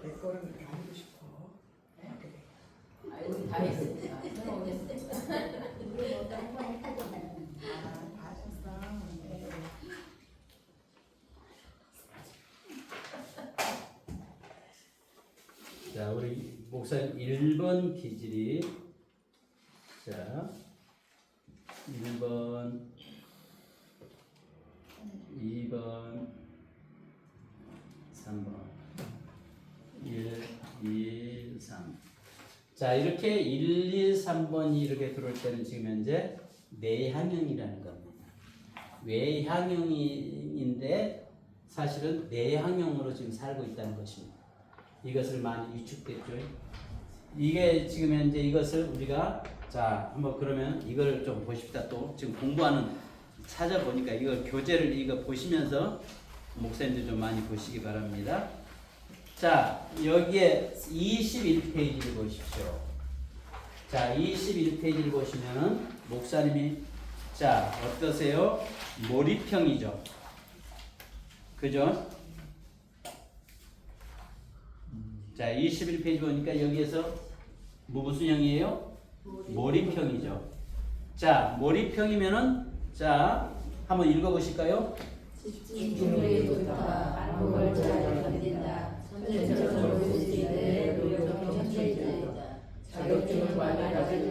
내 거를 이렇게 하고 싶어. 아이고, 다 했습니다. 저는 오겠습니다. 다 하셨어. 네. 자, 우리 목사님 1번 기질이 자 1번 2번 3번 1, 2, 3 자, 이렇게 1, 2, 3번이 이렇게 들어올 때는 지금 현재 내향형이라는 겁니다. 외향형인데 사실은 내향형으로 지금 살고 있다는 것입니다. 이것을 많이 위축됐죠. 이게 지금 현재 이것을 우리가 자 한번 그러면 이걸 좀 보십시다. 또 지금 공부하는 찾아보니까 이거 교재를 이거 보시면서 목사님들 좀 많이 보시기 바랍니다. 자, 여기에 21페이지를 보십시오. 자, 21페이지를 보시면은 목사님이 자 어떠세요? 몰입형이죠. 그죠? 자, 21페이지 보니까 여기에서 무슨 형이에요? 몰입형이죠. 자, 몰입형이면은 자, 한번 읽어보실까요? 집중력이 좋다. 안목을 잘 견딘다. 전체적으로 볼 수 있는 노력형 천재이다. 자격증을 많이 가진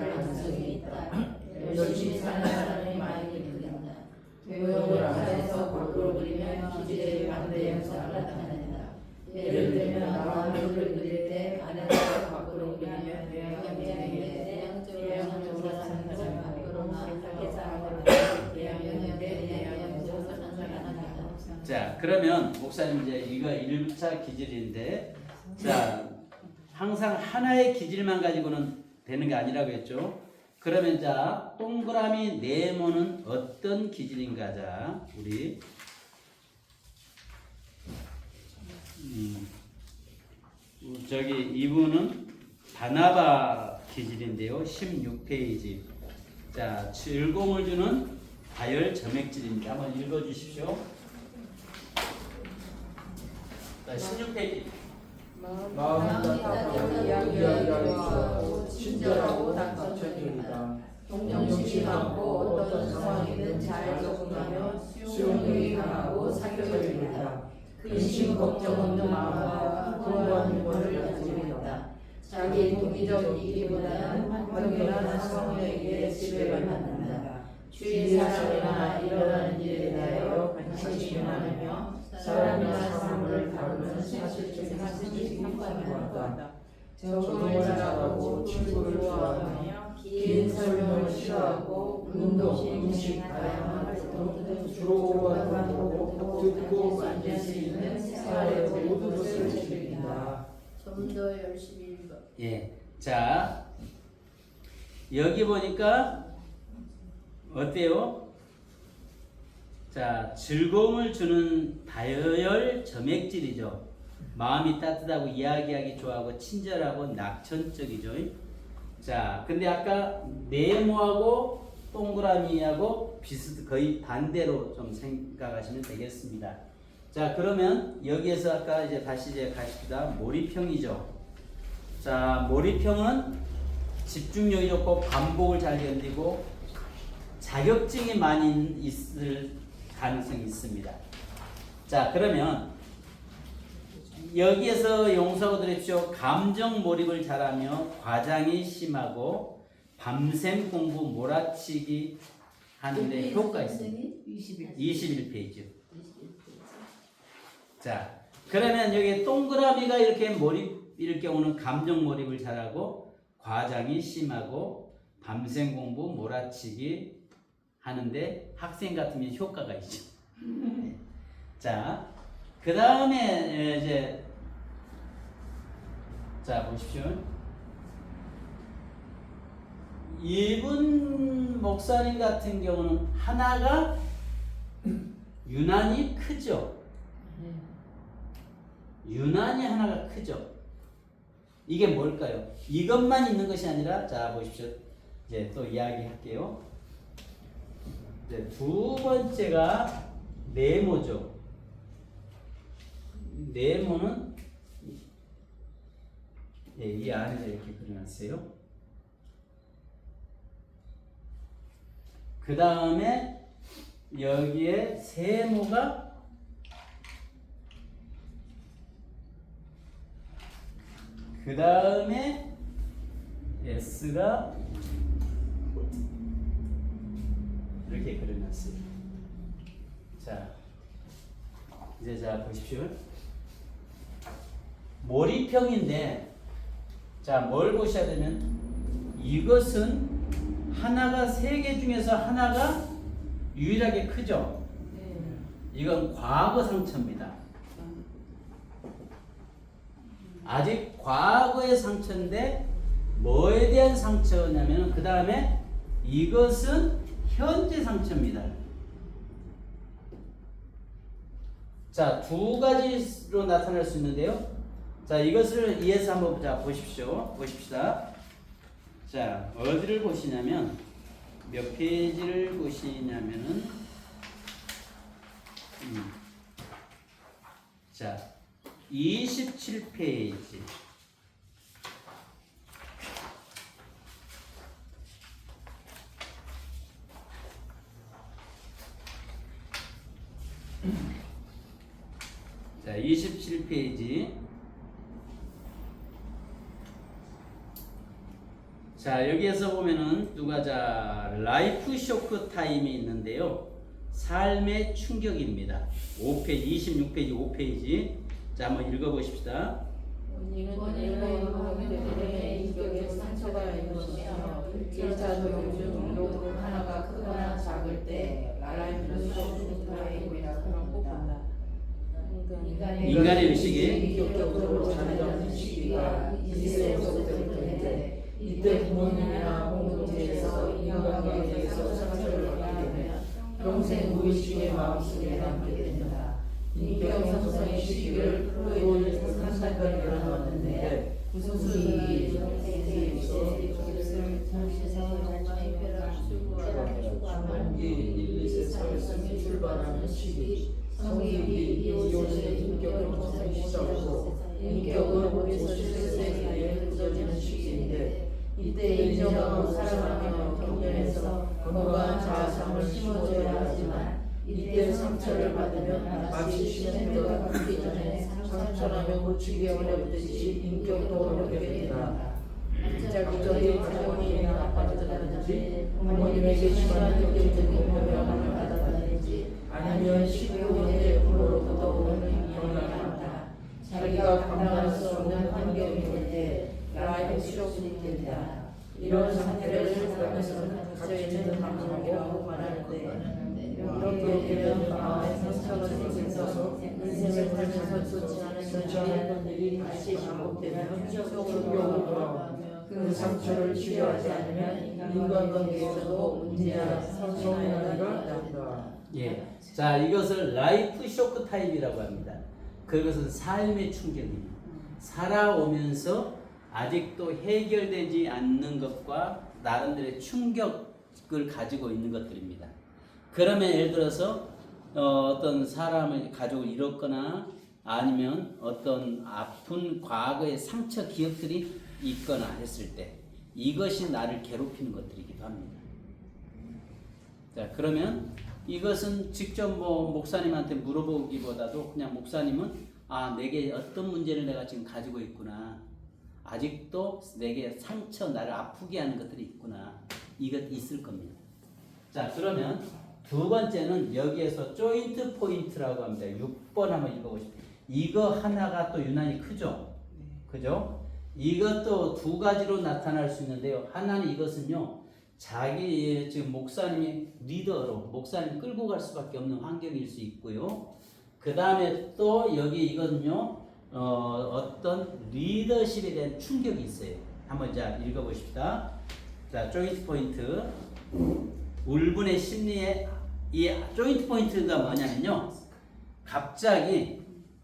그러면 목사님 이제 이거 1차 기질인데, 자, 항상 하나의 기질만 가지고는 되는 게 아니라고 했죠. 그러면 자, 동그라미 네모는 어떤 기질인가? 자, 우리 저기 이분은 바나바 기질인데요. 16페이지. 자, 즐거움을 주는 다열 점액질입니다. 한번 읽어주십시오. 자, 16페이지. 마음이 따뜻하고 이야기하고 친절하고 닥쳐주리다. 동정심이 많고 어떤 상황이든 잘 적응하며 수용력이 강하고 사교적이다. 근심 걱정 없는 마음과 공부하는 것을 가지고 있다. 자기 동기적 이기보다는 환경이나 상황에게 지배를 받는다. 주위 사람이나 일어나는 일에 대하여 관심이 많으며 사람이나 사물을 다루는 사실적인 학습이 풍부하다. 적응을 잘하고 친구를 좋아하며 긴 설명을 싫어하고 운동, 음식, 다양한 활동, 주로 하고 듣고 만질 수 있는 생활의 모든 것을 즐긴다. 좀 더 열심히 읽어. 예. 자, 여기 보니까 어때요? 자, 즐거움을 주는 다열 점액질이죠. 마음이 따뜻하고 이야기하기 좋아하고 친절하고 낙천적이죠. 자, 근데 아까 네모하고 동그라미하고 거의 반대로 좀 생각하시면 되겠습니다. 자, 그러면 여기에서 아까 이제 다시 가십시다. 몰입형이죠. 자, 몰입형은 집중력이 좋고 반복을 잘 견디고 자격증이 많이 있을 가능성이 있습니다. 자, 그러면 여기에서 용서하고 들으십시오. 감정 몰입을 잘하며 과장이 심하고 밤샘 공부 몰아치기 하는데 효과 있습니다. 21페이지. 자, 그러면 여기 동그라미가 이렇게 몰입일 경우는 감정 몰입을 잘하고 과장이 심하고 밤샘 공부 몰아치기 하는데 학생 같으면 효과가 있죠. 자, 그 다음에 이제 자 보십시오. 이분 목사님 같은 경우는 하나가 유난히 크죠. 유난히 하나가 크죠. 이게 뭘까요? 이것만 있는 것이 아니라 자 보십시오. 이제 또 이야기할게요. 이제 두 번째가 네모죠. 네모는 이 안에서 이렇게 그려놨어요. 그 다음에 여기에 세모가 그 다음에 S가 이렇게 그려놨어요. 자, 이제 자 보십시오. 몰입형인데, 자, 뭘 보셔야 되면 이것은 하나가 세 개 중에서 하나가 유일하게 크죠. 이건 과거 상처입니다. 아직 과거의 상처인데 뭐에 대한 상처냐면 그 다음에 이것은 현재 상처입니다. 자, 두 가지로 나타날 수 있는데요. 자, 이것을 이해해서 한번 보십시다. 자, 어디를 보시냐면 몇 페이지를 보시냐면은 자, 27페이지. 자, 27페이지. 자, 여기에서 보면은 자 라이프 쇼크 타임이 있는데요. 삶의 충격입니다. 5페이지, 26페이지, 5페이지. 자, 한번 읽어보십시다. 원인은 인격에 상처가 있으며 1차 적용 중 요금 하나가 크거나 작을 때 라이프 쇼크 타임이라고 합니다. 평생 무의식의 마음속에 남게 된다. 인격 형성의 시기를 프로이드 상상까지 일어났는데 무수히 성기 1, 2, 3에서 출발하는 시기 성기 이혼의 인격을 형성이 시작하고 인격은 5에서 7세 사이에 굳어지는 시기인데 이때 인정하고 사랑하며 경련해서 건강한 자아상을 심어줘야 하지만 이때 상처를 받으면 마치 시멘트가 굳기 전에 상처라며 고치기 어렵듯이 인격도 어렵게 된다. 자기적인 가정이 나빠졌다든지 부모님에게 심한 경제적인 영향을 받았다든지 아니면 식구의 부모로부터 오는 영향을 받다. 자기가 감당할 수 없는 환경이 될 때 라이프 쇼크가 된다. 이런 상태를 살면서는 각자에는 방송이라고 말하는데 이렇게 되면 마음에 상처가 생겨서 인생을 살면서 좋지 않은 일이 다시 반복되면 속으로 돌아오며 그 상처를 치료하지 않으면 인간관계에서도 문제야 성인아이가 된다. 예. 자, 이것을 라이프 쇼크 타입이라고 합니다. 그것은 삶의 충격입니다. 살아오면서 아직도 해결되지 않는 것과 나름대로의 충격을 가지고 있는 것들입니다. 그러면 예를 들어서 어떤 사람을 가족을 잃었거나 아니면 어떤 아픈 과거의 상처 기억들이 있거나 했을 때 이것이 나를 괴롭히는 것들이기도 합니다. 자, 그러면 이것은 직접 목사님한테 물어보기보다도 그냥 목사님은 내게 어떤 문제를 내가 지금 가지고 있구나. 아직도 내게 상처, 나를 아프게 하는 것들이 있구나. 이것 있을 겁니다. 자, 그러면 두 번째는 여기에서 조인트 포인트라고 합니다. 6번 한번 읽어보십시오. 이거 하나가 또 유난히 크죠? 그죠? 이것도 두 가지로 나타날 수 있는데요. 하나는 이것은요, 자기 지금 목사님이 리더로 목사님 끌고 갈 수밖에 없는 환경일 수 있고요. 그 다음에 또 여기 이거는요, 어떤 리더십에 대한 충격이 있어요. 한번 자 읽어보십시다. 자, 조인트 포인트. 울분의 심리에 이 조인트 포인트가 뭐냐면요, 갑자기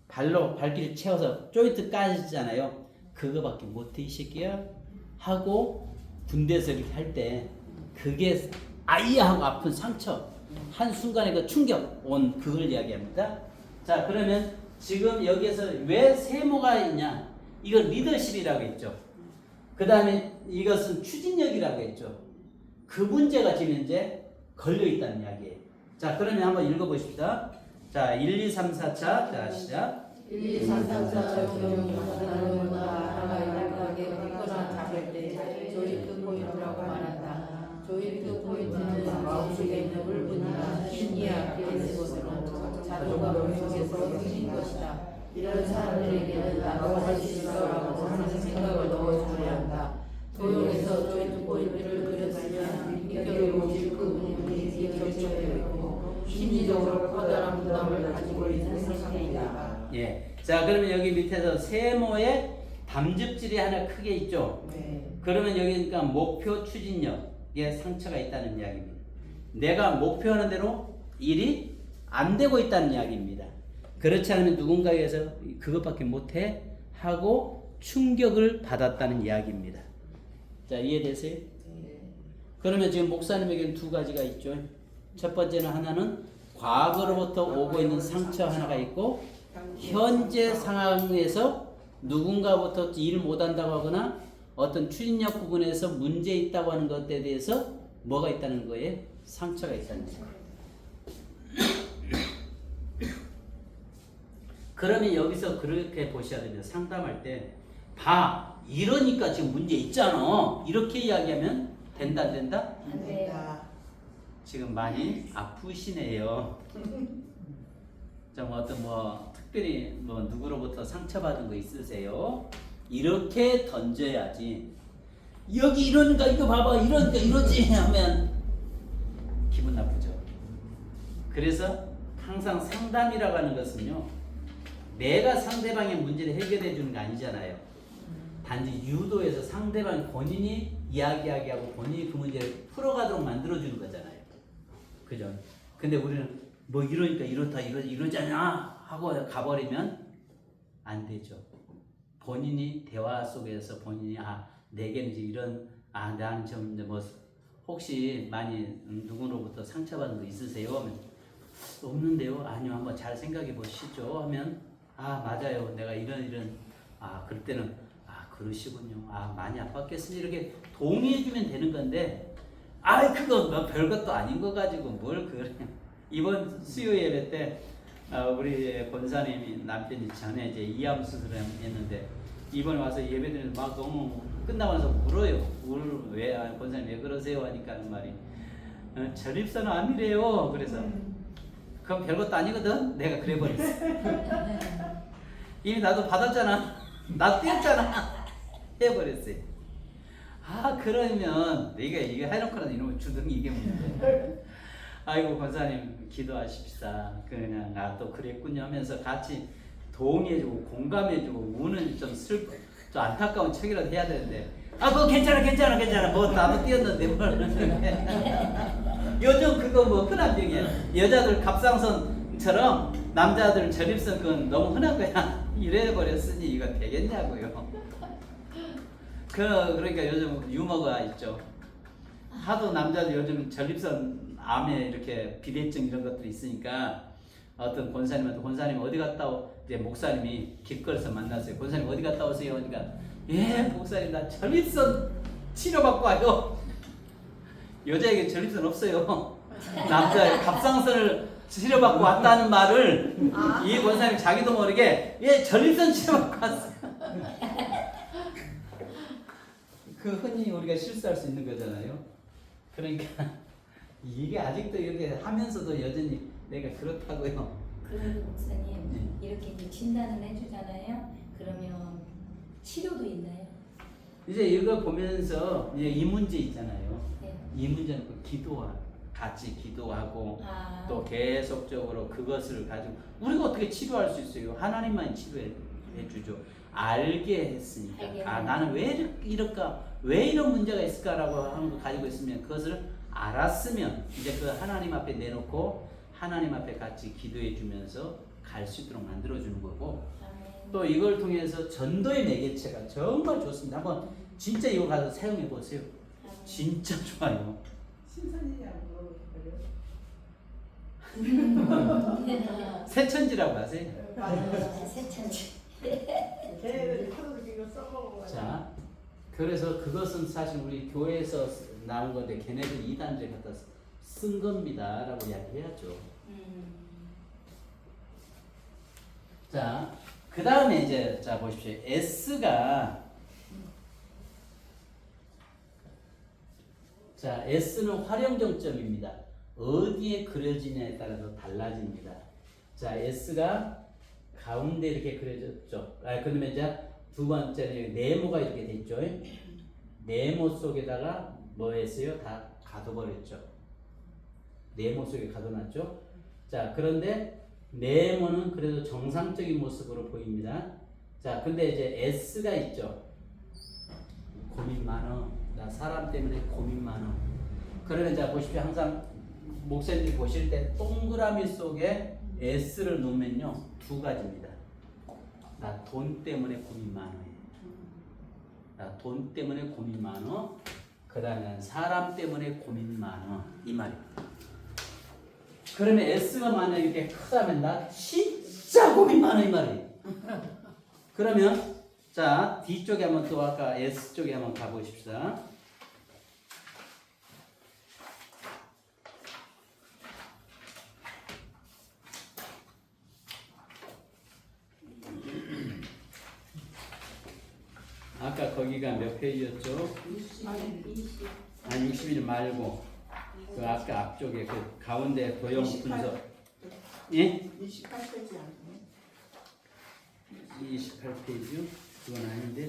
발길을 채워서 조인트 까지잖아요. 그거밖에 못해 이 새끼야 하고 군대에서 이렇게 할 때 그게 아이야 하고 아픈 상처, 한순간에 그 충격 온 그걸 이야기합니다. 자, 그러면 지금 여기에서 왜 세모가 있냐, 이건 리더십이라고 했죠. 그 다음에 이것은 추진력이라고 했죠. 그 문제가 지금 현재 걸려있다는 이야기예요. 자, 그러면 한번 읽어보십시다. 자, 1, 2, 3, 4차. 자, 시작. 1, 2, 3, 4차 적용보다 하나가 있거나 작을 때 조인트 포인트라고 말한다. 조인트 포인트는 마음속에 있는 울분이나 심리학 이런 것으로 자동과 명령에서 생긴 것이다. 이런 사람들에게는 나도 할 수 있어라고 하는 생각을 넣어줘야 한다. 도형에서 조인트 포인트를 그렸으면 인격의 모집 그 부분이 결정되어 있고 심리적으로 커다란 부담을 가지고 있는 상황이다. 예. 자, 그러면 여기 밑에서 세모에 담즙질이 하나 크게 있죠. 네. 그러면 여기 그러니까 목표 추진력에 상처가 있다는 이야기입니다. 내가 목표하는 대로 일이 안 되고 있다는 이야기입니다. 그렇지 않으면 누군가에게서 그것밖에 못해 하고 충격을 받았다는 이야기입니다. 자, 이해되세요? 네. 그러면 지금 목사님에게는 두 가지가 있죠. 첫 번째는 하나는 과거로부터 오고 있는 상처 하나가 있고, 현재 상황에서 누군가부터 일 못한다고 하거나 어떤 추진력 부분에서 문제 있다고 하는 것에 대해서 뭐가 있다는 거예요? 상처가 있다는 거예요. 그러면 여기서 그렇게 보셔야 됩니다. 상담할 때 이러니까 지금 문제 있잖아. 이렇게 이야기하면 된다 안 된다? 안 된다. 지금 많이 아프시네요. 좀 어떤 특별히 누구로부터 상처받은 거 있으세요? 이렇게 던져야지. 여기 이러니까 이거 봐봐, 이러니까 이러지 하면 기분 나쁘죠. 그래서 항상 상담이라고 하는 것은요, 내가 상대방의 문제를 해결해 주는 게 아니잖아요. 단지 유도해서 상대방 본인이 이야기하게 하고 본인이 그 문제를 풀어가도록 만들어주는 거잖아요. 그죠? 근데 우리는 뭐 이러니까 이렇다 이러잖아 하고 가버리면 안 되죠. 본인이 대화 속에서 본인이 내게는 이제 이런 나는 좀 뭐 혹시 많이 누구로부터 상처받은 거 있으세요? 하면 없는데요. 아니요. 한번 잘 생각해 보시죠. 하면 맞아요. 내가 이런 그럴 때는 그러시군요. 많이 아팠겠으니 이렇게 동의해주면 되는 건데 그거 뭐 별것도 아닌 거 가지고 뭘 그래. 이번 수요 예배 때 우리 권사님이 남편이 전에 이제 이암 수술을 했는데 이번에 와서 예배 드리면서 막 너무 끝나고 나서 울어요. 왜 권사님 왜 그러세요? 하니까 하는 말이 전립선 암이래요. 그래서 그건 별것도 아니거든. 내가 그래버렸어. 이미 나도 받았잖아. 나 띄었잖아. 해버렸어요. 그러면 내가 이게 해놓고는 이놈의 주둥이 이게 문제. 아이고 권사님 기도하십시다. 그냥 또 그랬군요 하면서 같이 동의해주고 공감해주고 우는 좀 슬퍼 좀 안타까운 척이라도 해야 되는데 그거 괜찮아 뭐 나도 띄었는데 뭘 요즘 그거 뭐 흔한 병이야. 여자들 갑상선처럼 남자들 전립선 그건 너무 흔한 거야. 이래버렸으니 이거 되겠냐고요. 그러니까 요즘 유머가 있죠. 하도 남자들 요즘 전립선 암에 이렇게 비대증 이런 것들이 있으니까 어떤 권사님한테 권사님 어디 갔다 이제 목사님이 길거리에서 만났어요. 권사님 어디 갔다 오세요? 그러니까 목사님 나 전립선 치료받고 와요. 여자에게 전립선 없어요. 남자 갑상선을 치료받고 왔다는 말을 이 권사님 자기도 모르게 전립선 치료받고 왔어요. 그 흔히 우리가 실수할 수 있는 거잖아요. 그러니까 이게 아직도 이렇게 하면서도 여전히 내가 그렇다고요. 그런데 목사님 이렇게 이제 진단을 해주잖아요. 그러면 치료도 있나요? 이제 이거 보면서 이제 이 문제 있잖아요. 네. 이 문제는 같이 기도하고 또 계속적으로 그것을 가지고 우리가 어떻게 치료할 수 있어요? 하나님만 치료해 주죠. 알게 했으니까 나는 왜 이럴까? 왜 이런 문제가 있을까라고 하는 거 가지고 있으면 그것을 알았으면 이제 그 하나님 앞에 내놓고 하나님 앞에 같이 기도해 주면서 갈 수 있도록 만들어 주는 거고 또 이걸 통해서 전도의 매개체가 정말 좋습니다. 한번 진짜 이거 가서 사용해 보세요. 진짜 좋아요. 신선이냐고 새천지라고 하세요. 새천지. 걔네들이 하도 이거 써먹어가지고. 자, 그래서 그것은 사실 우리 교회에서 나온 건데 걔네들 이단들이 갖다 쓴 겁니다라고 이야기해야죠. 자, 그 다음에 이제 자 보십시오. S는 활용 정점입니다. 어디에 그려지냐에 따라서 달라집니다. 자, S가 가운데 이렇게 그려졌죠. 그러면 이제 두 번째는 네모가 이렇게 됐죠. 네모 속에다가 뭐 했어요? 다 가둬버렸죠. 네모 속에 가둬놨죠. 자, 그런데 네모는 그래도 정상적인 모습으로 보입니다. 자, 근데 이제 S가 있죠. 고민 많어. 나 사람 때문에 고민 많어. 그러면 자 보십시오. 항상 목사님들이 보실 때 동그라미 속에 S를 놓으면요 두 가지입니다. 나 돈 때문에 고민 많어. 나 돈 때문에 고민 많어. 그 다음에 사람 때문에 고민 많어. 이 말입니다. 그러면 S가 만약 이렇게 크다면 나 진짜 고민 많아 이 말이에요. 그러면 자 뒤쪽에 한번 또 아까 S 쪽에 한번 가보십시다. 아까 거기가 몇 페이지였죠? 61 말고 그 아까 앞쪽에 그 가운데 도형 분석. 예? 28페이지 아니에요? 28페이지요? 그건 아닌데.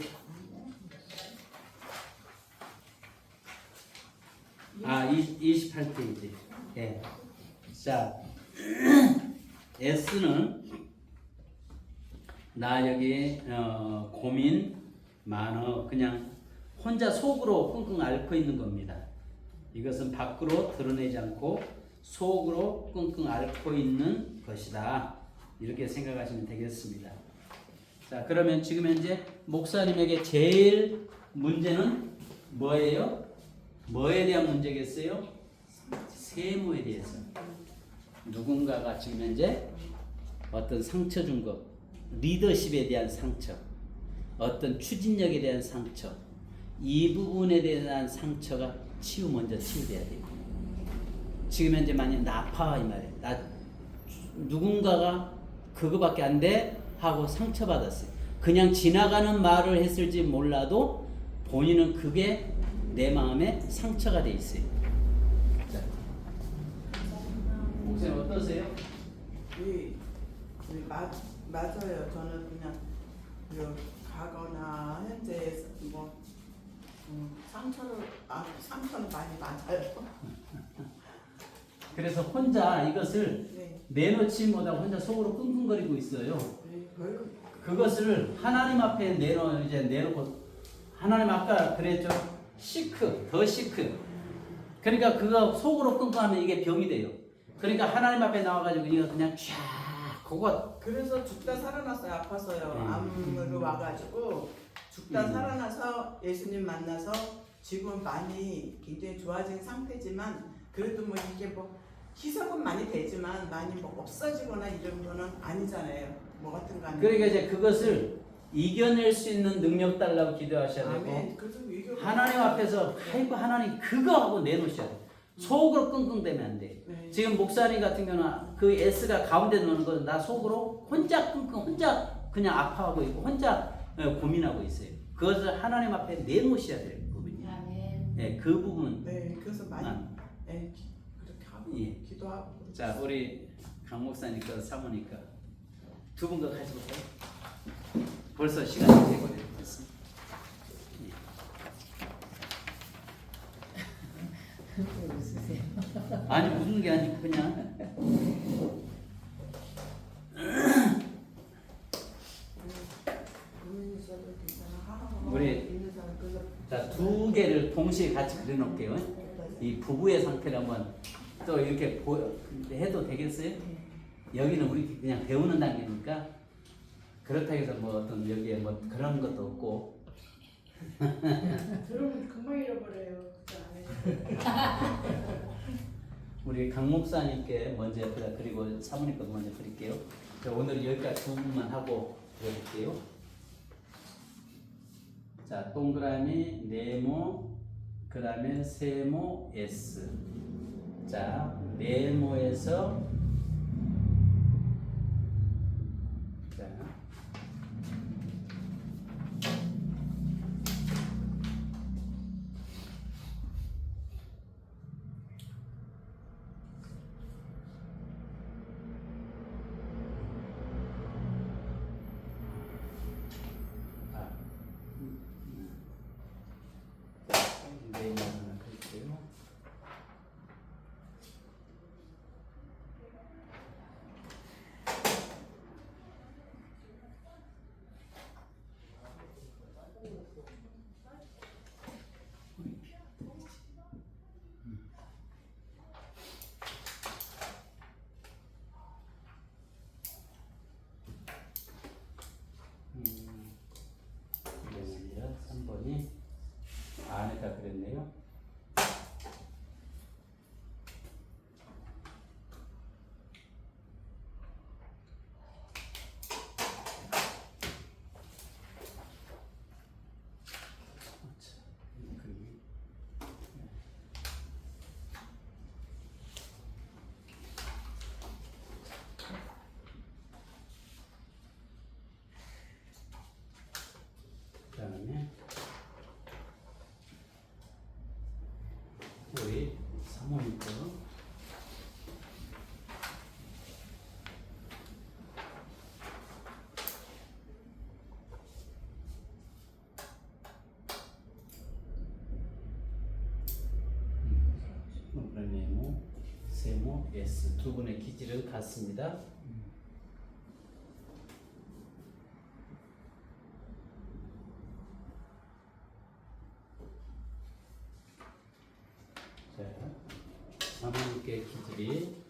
28페이지. 예. 자, S는 나 여기 고민 많어. 그냥 혼자 속으로 끙끙 앓고 있는 겁니다. 이것은 밖으로 드러내지 않고 속으로 끙끙 앓고 있는 것이다. 이렇게 생각하시면 되겠습니다. 자, 그러면 지금 현재 목사님에게 제일 문제는 뭐예요? 뭐에 대한 문제겠어요? 세모에 대해서. 누군가가 지금 현재 어떤 상처 준 것, 리더십에 대한 상처, 어떤 추진력에 대한 상처, 이 부분에 대한 상처가 먼저 치유돼야 돼요. 지금 현재 만약 나 아파 이 말이에요. 누군가가 그거밖에 안 돼 하고 상처받았어요. 그냥 지나가는 말을 했을지 몰라도 본인은 그게 내 마음에 상처가 돼 있어요. 자, 목사님 어떠세요? 맞아요. 저는 그냥 가거나 현재 상처는 많이 맞아요. 그래서 혼자 이것을 네. 내놓지 못하고 혼자 속으로 끙끙거리고 있어요. 네, 그것을 하나님 앞에 내놓고 하나님 아까 그랬죠. 더 시크. 그러니까 그거 속으로 끙끙하면 이게 병이 돼요. 그러니까 하나님 앞에 나와가지고 이거 그냥 쫙 그거. 그래서 죽다 살아났어요. 아파서요. 암으로 와가지고 죽다 살아나서 예수님 만나서 지금 많이 굉장히 좋아진 상태지만 그래도 이게 희석은 많이 되지만 많이 없어지거나 이런 거는 아니잖아요. 같은 거 아니에요. 그러니까 이제 그것을 이겨낼 수 있는 능력 달라고 기도하셔야 되고 하나님 앞에서 아이고 하나님 그거 하고 내놓으셔야 돼요. 속으로 끙끙대면 안 돼. 네. 지금 목사님 같은 경우는 그 S가 가운데 놓는 건 나 속으로 혼자 혼자 그냥 아파하고 있고 혼자 고민하고 있어요. 그것을 하나님 앞에 내놓으셔야 돼요. 부분이. 아멘. 네, 그 부분. 네, 그래서 많이 그렇게 하고 예. 기도하고. 자, 우리 강 목사님과 사모니까 두 분과 같이 볼까요? 벌써 시간이 되고 있습니다. 왜 웃으세요? 아니 웃는 게 아니고 그냥 우리 자, 두 개를 동시에 같이 그려놓을게요. 이 부부의 상태를 한번 또 이렇게 해도 되겠어요? 여기는 우리 그냥 배우는 단계니까 그렇다고 해서 어떤 여기에 그런 것도 없고. 들으면 금방 잃어버려요. 그거 안 해요. 우리 강 목사님께 먼저 옆에다 그리고 사모님 것도 먼저 그릴게요. 자, 오늘 여기까지 두 분만 하고 그려볼게요. 자, 동그라미 네모, 그 다음에 세모 S. 자, 네모에서 자, 네모 하나 그릴게요. 그러면요 3번이 안에다 그렸네요. 그다음에 우리 사모님 거. 네모, 세모, S 두 분의 기질은 같습니다. 자, 사모님께 기질이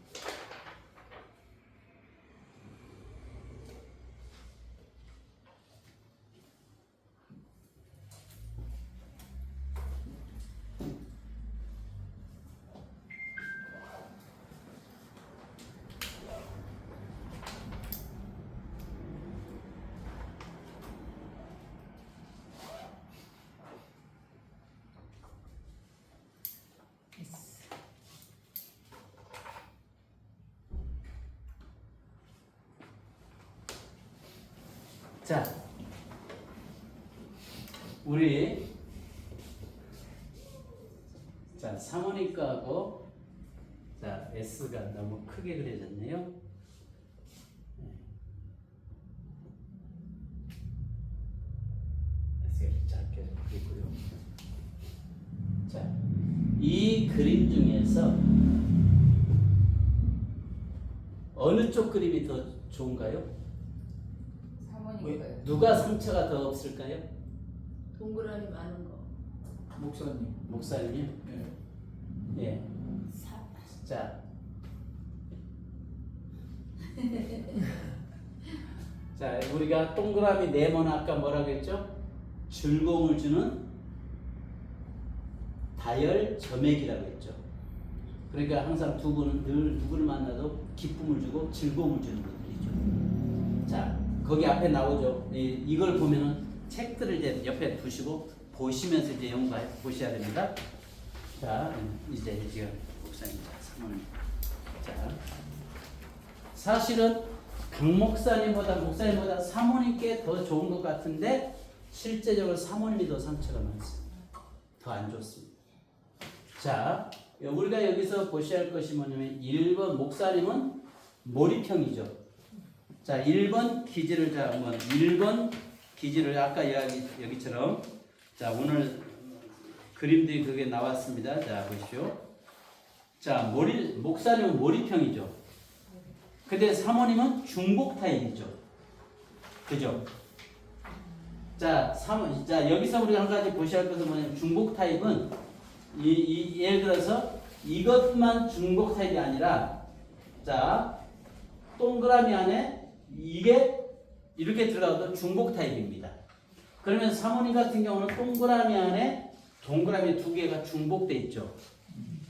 자, 우리 자 사모니까하고 자 S가 너무 크게 그려졌네요. S가 작게 그리고요. 자, 이 그림 중에서 어느 쪽 그림이 더 좋은가요? 사모님 누가 상처가 더 없을까요? 동그라미 많은 거. 목사님. 목사님이요? 네. 예. 자. 자, 우리가 동그라미 네모는 아까 뭐라고 했죠? 즐거움을 주는 다열 점액이라고 했죠. 그러니까 항상 두 분은 늘 누구를 만나도 기쁨을 주고 즐거움을 주는 분들이죠. 자, 거기 앞에 나오죠. 이걸 보면은 책들을 이제 옆에 두시고 보시면서 이제 보셔야 됩니다. 자, 이제 지금 목사님, 사모님. 자, 사실은 강 목사님보다 사모님께 더 좋은 것 같은데 실제적으로 사모님이 더 상처가 많습니다. 더 안 좋습니다. 자, 우리가 여기서 보셔야 할 것이 뭐냐면 1번 목사님은 몰입형이죠. 자, 1번 기질을 자 한번 1번 기질을 아까 여기처럼 자 오늘 그림들이 그게 나왔습니다. 자 보십시오. 자 목사님은 몰입형이죠. 근데 사모님은 중복 타입이죠. 그죠? 자 여기서 우리가 한 가지 보셔야 할 것은 뭐냐면 중복 타입은 예를 들어서 이것만 중복 타입이 아니라 자 동그라미 안에 이게 이렇게 들어가도 중복 타입입니다. 그러면 사모님 같은 경우는 동그라미 안에 동그라미 두 개가 중복돼 있죠.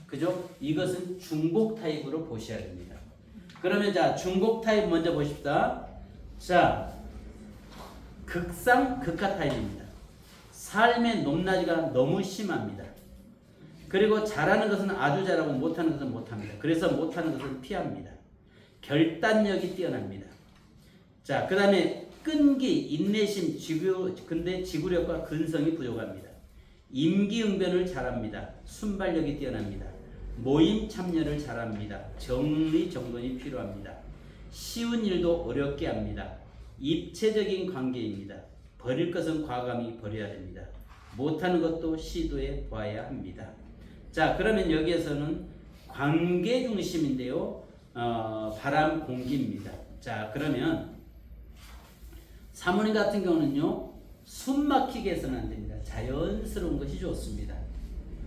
그죠? 이것은 중복 타입으로 보셔야 됩니다. 그러면 자 중복 타입 먼저 보십시다. 자 극상 극하 타입입니다. 삶의 높낮이가 너무 심합니다. 그리고 잘하는 것은 아주 잘하고 못하는 것은 못합니다. 그래서 못하는 것은 피합니다. 결단력이 뛰어납니다. 자, 그 다음에 끈기, 인내심, 근데 지구력과 근성이 부족합니다. 임기응변을 잘합니다. 순발력이 뛰어납니다. 모임 참여를 잘합니다. 정리정돈이 필요합니다. 쉬운 일도 어렵게 합니다. 입체적인 관계입니다. 버릴 것은 과감히 버려야 됩니다. 못하는 것도 시도해 봐야 합니다. 자, 그러면 여기에서는 관계 중심인데요. 바람 공기입니다. 자, 그러면 사모님 같은 경우는요, 숨 막히게 해서는 안 됩니다. 자연스러운 것이 좋습니다.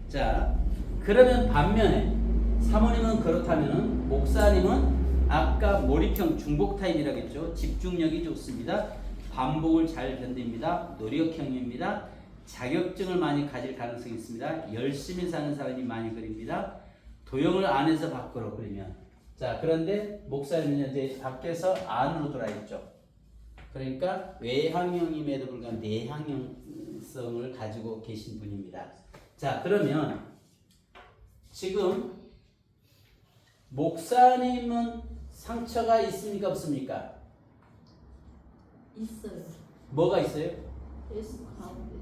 자, 그러면 반면에 사모님은 그렇다면 목사님은 아까 몰입형 중복 타입이라고 했죠. 집중력이 좋습니다. 반복을 잘 견딥니다. 노력형입니다. 자격증을 많이 가질 가능성이 있습니다. 열심히 사는 사람이 많이 그립니다. 도형을 안에서 밖으로 그리면 자 그런데 목사님은 이제 밖에서 안으로 돌아 있죠. 그러니까 외향형임에도 불구하고 내향형성을 가지고 계신 분입니다. 자 그러면 지금 목사님은 상처가 있습니까 없습니까? 있어요. 뭐가 있어요? 예수 가운데.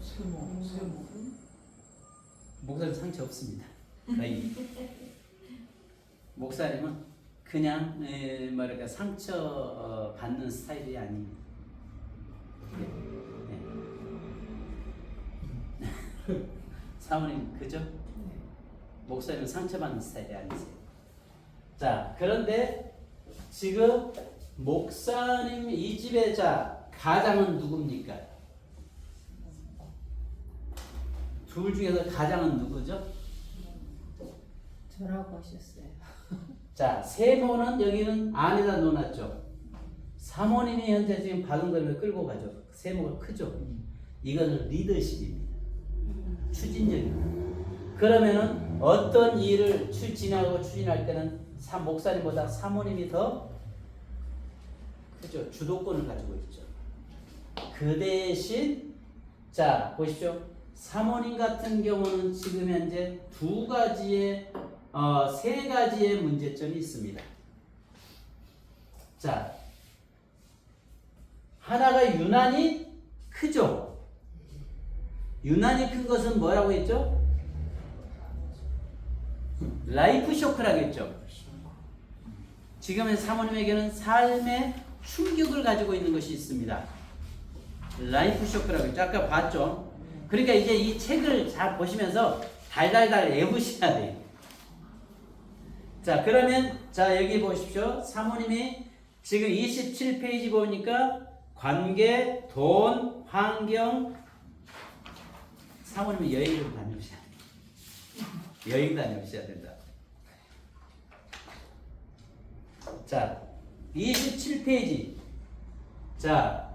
세모. 목사님 상처 없습니다. 목사님은 그냥 뭐랄까 상처 받는 스타일이 아닙니다. 네. 사모님 그죠? 목사님은 상처받는 스타일이 아니세요. 자 그런데 지금 목사님 이 집의 자 가장은 누굽니까? 둘 중에서 가장은 누구죠? 저라고 하셨어요. 자, 세모는 여기는 안에다 놓아놨죠. 사모님이 현재 지금 바둥거리며 끌고 가죠. 세모가 크죠. 이거는 리더십입니다. 추진력입니다. 그러면은 어떤 일을 진행하고 추진할 때는 목사님보다 사모님이 더 크죠. 주도권을 가지고 있죠. 그 대신 자 보십시오. 사모님 같은 경우는 지금 현재 세 가지의 문제점이 있습니다. 자, 하나가 유난히 크죠. 유난히 큰 것은 뭐라고 했죠? 라이프 쇼크라고 했죠. 지금의 사모님에게는 삶의 충격을 가지고 있는 것이 있습니다. 라이프 쇼크라고 했죠. 아까 봤죠. 그러니까 이제 이 책을 잘 보시면서 달달달 외우셔야 돼요. 자, 그러면 자 여기 보십시오. 사모님이 지금 27페이지 보니까 관계, 돈, 환경. 사모님은 여행 좀 다녀오셔야 돼요. 여행 다녀오셔야 된다. 자, 27페이지. 자,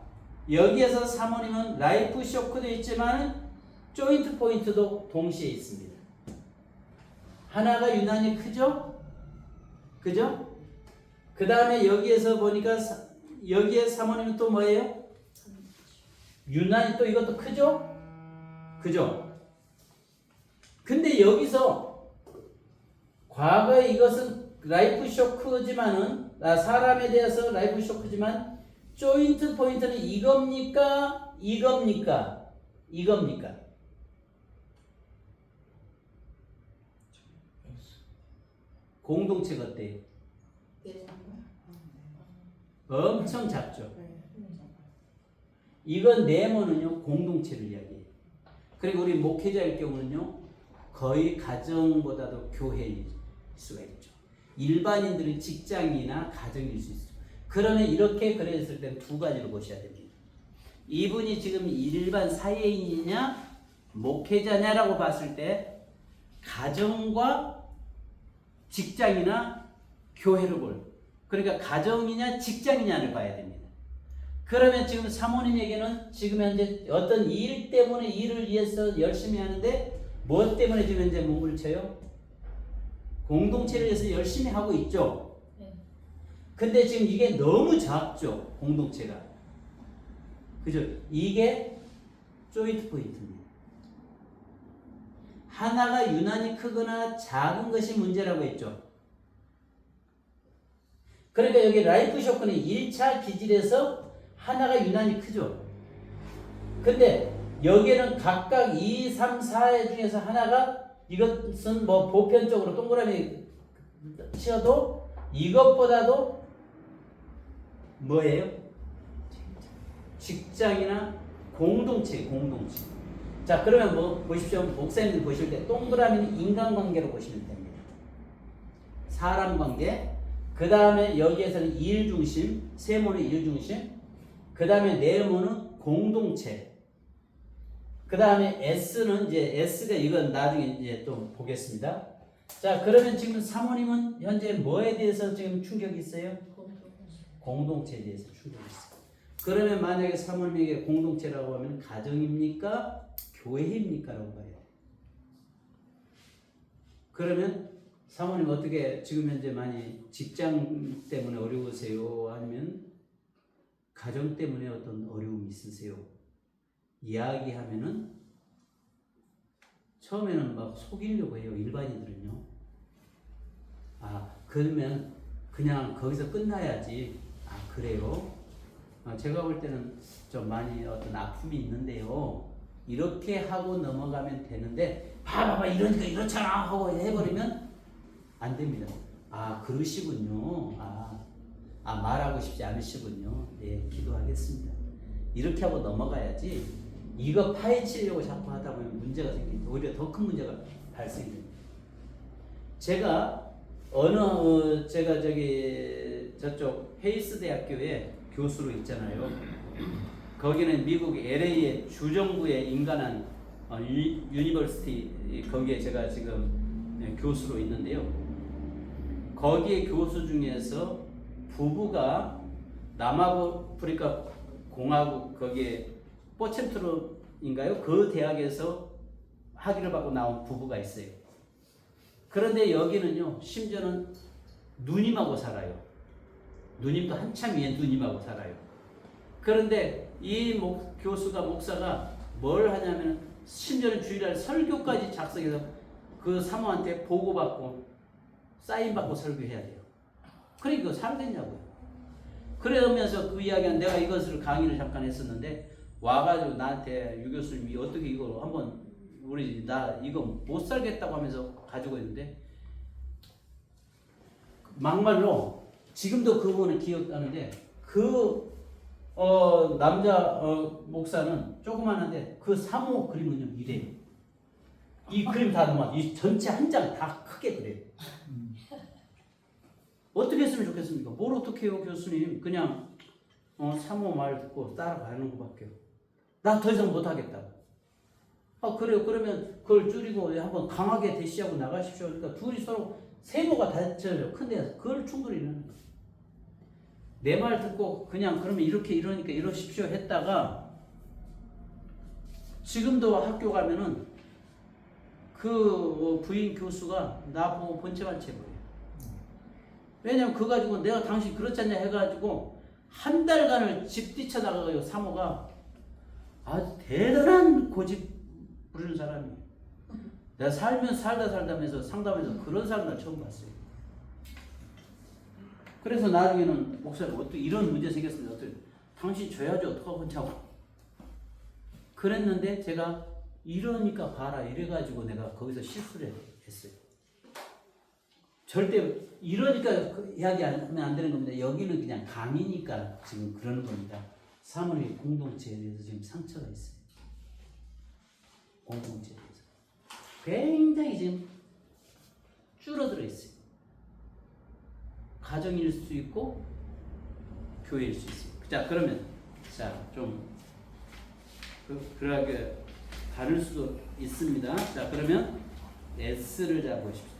여기에서 사모님은 라이프 쇼크도 있지만 조인트 포인트도 동시에 있습니다. 하나가 유난히 크죠? 그죠? 그 다음에 여기에서 보니까 여기에 사모님은 또 뭐예요? 유난히 또 이것도 크죠? 그죠? 근데 여기서 과거에 이것은 라이프 쇼크지만은 사람에 대해서 라이프 쇼크지만 조인트 포인트는 이겁니까? 이겁니까? 이겁니까? 공동체가 어때요? 엄청 작죠. 이건 네모는요 공동체를 이야기해요. 그리고 우리 목회자일 경우는요 거의 가정보다도 교회일 수가 있죠. 일반인들은 직장이나 가정일 수 있어요. 그러면 이렇게 그랬을 때 두 가지로 보셔야 됩니다. 이분이 지금 일반 사회인이냐 목회자냐라고 봤을 때 가정과 직장이나 교회를 볼, 그러니까 가정이냐 직장이냐를 봐야 됩니다. 그러면 지금 사모님에게는 지금 현재 어떤 일 때문에 일을 위해서 열심히 하는데 뭐 때문에 지금 현재 몸을 쳐요? 공동체를 위해서 열심히 하고 있죠. 근데 지금 이게 너무 작죠, 공동체가. 그죠? 이게 조인트 포인트입니다. 하나가 유난히 크거나 작은 것이 문제라고 했죠. 그러니까 여기 라이프 쇼크는 1차 기질에서 하나가 유난히 크죠. 근데 여기에는 각각 2, 3, 4회 중에서 하나가 이것은 뭐 보편적으로 동그라미 치어도 이것보다도 뭐예요? 직장이나 공동체. 자, 그러면 뭐 보십시오. 목사님들 보실 때 동그라미는 인간관계로 보시면 됩니다. 사람 관계. 그 다음에 여기에서는 일 중심, 세모는 일 중심. 그 다음에 네모는 공동체. 그 다음에 S는 이제 S가 이건 나중에 이제 또 보겠습니다. 자, 그러면 지금 사모님은 현재 뭐에 대해서 지금 충격이 있어요? 공동체에 대해서 충격이 있어요. 그러면 만약에 사모님에게 공동체라고 하면 가정입니까? 교회입니까? 라고 봐요. 그러면 사모님 어떻게 지금 현재 많이 직장 때문에 어려우세요? 아니면 가정 때문에 어떤 어려움이 있으세요? 이야기하면은 처음에는 막 속이려고 해요. 일반인들은요. 아, 그러면 그냥 거기서 끝나야지. 아, 그래요? 제가 볼 때는 좀 많이 어떤 아픔이 있는데요. 이렇게 하고 넘어가면 되는데, 봐봐, 이러니까 이렇잖아 하고 해버리면 안 됩니다. 아, 그러시군요. 말하고 싶지 않으시군요. 네, 기도하겠습니다. 이렇게 하고 넘어가야지. 이거 파헤치려고 자꾸 하다 보면 문제가 생깁니다. 오히려 더 큰 문제가 발생이 됩니다. 제가 제가 저쪽 헤이스 대학교에 교수로 있잖아요. 거기는 미국 LA의 주정부에 인간한 유니버시티, 거기에 제가 지금 교수로 있는데요. 거기에 교수 중에서 부부가 남아프리카 공화국 거기에 포쳔트루인가요? 그 대학에서 학위를 받고 나온 부부가 있어요. 그런데 여기는요, 심지어는 누님하고 살아요. 누님도 한참 위에 누님하고 살아요. 그런데 이 교수가 목사가 뭘 하냐면 심지어는 주일날 설교까지 작성해서 그 사모한테 보고받고 사인받고 설교해야 돼요. 그러니까 살겠냐고요. 그러면서 그 이야기는 내가 이것을 강의를 잠깐 했었는데 와가지고 나한테 유 교수님이 어떻게 이거 한번 우리 나 이거 못 살겠다고 하면서 가지고 있는데 막말로 지금도 그 부분을 기억하는데 그 남자 목사는 조그만한데 그 사모 그림은요 이래요. 이 그림 다 넘어 이 전체 한 장 다 크게 그래요. 어떻게 했으면 좋겠습니까? 뭘 어떻게 해요 교수님? 그냥 사모 말 듣고 따라가는 것밖에요. 나 더 이상 못하겠다고. 그래요. 그러면 그걸 줄이고 한번 강하게 대시하고 나가십시오. 그러니까 둘이 서로 세모가 다쳐요. 큰 데서 그걸 충분히 이러는 거예요. 내 말 듣고 그냥 그러면 이렇게 이러니까 이러십시오 했다가 지금도 학교 가면은 그 부인 교수가 나보고 번째만 채버려요. 왜냐면 그거 가지고 내가 당신 그렇지 않냐 해가지고 한 달간을 집 뛰쳐나가요. 사모가 아주 대단한 고집 부르는 사람이에요. 내가 살다면서 상담해서 그런 사람들 처음 봤어요. 그래서 나중에는 목사님 어떻게 이런 문제 생겼습니다. 어떻게 당신 줘야지 어떡하고 하고 그랬는데 제가 이러니까 봐라 이래가지고 내가 거기서 실수를 했어요. 절대 이러니까 그 이야기하면 안 되는 겁니다. 여기는 그냥 강의니까 지금 그러는 겁니다. 사모님 공동체에 대해서 지금 상처가 있어요. 공동체에 대해서 굉장히 지금 줄어들어 있어요. 가정일 수 있고 교회일 수 있어요. 자 그러면 좀 그러하게 다를 수도 있습니다. 자 그러면 S를 잡으십시다.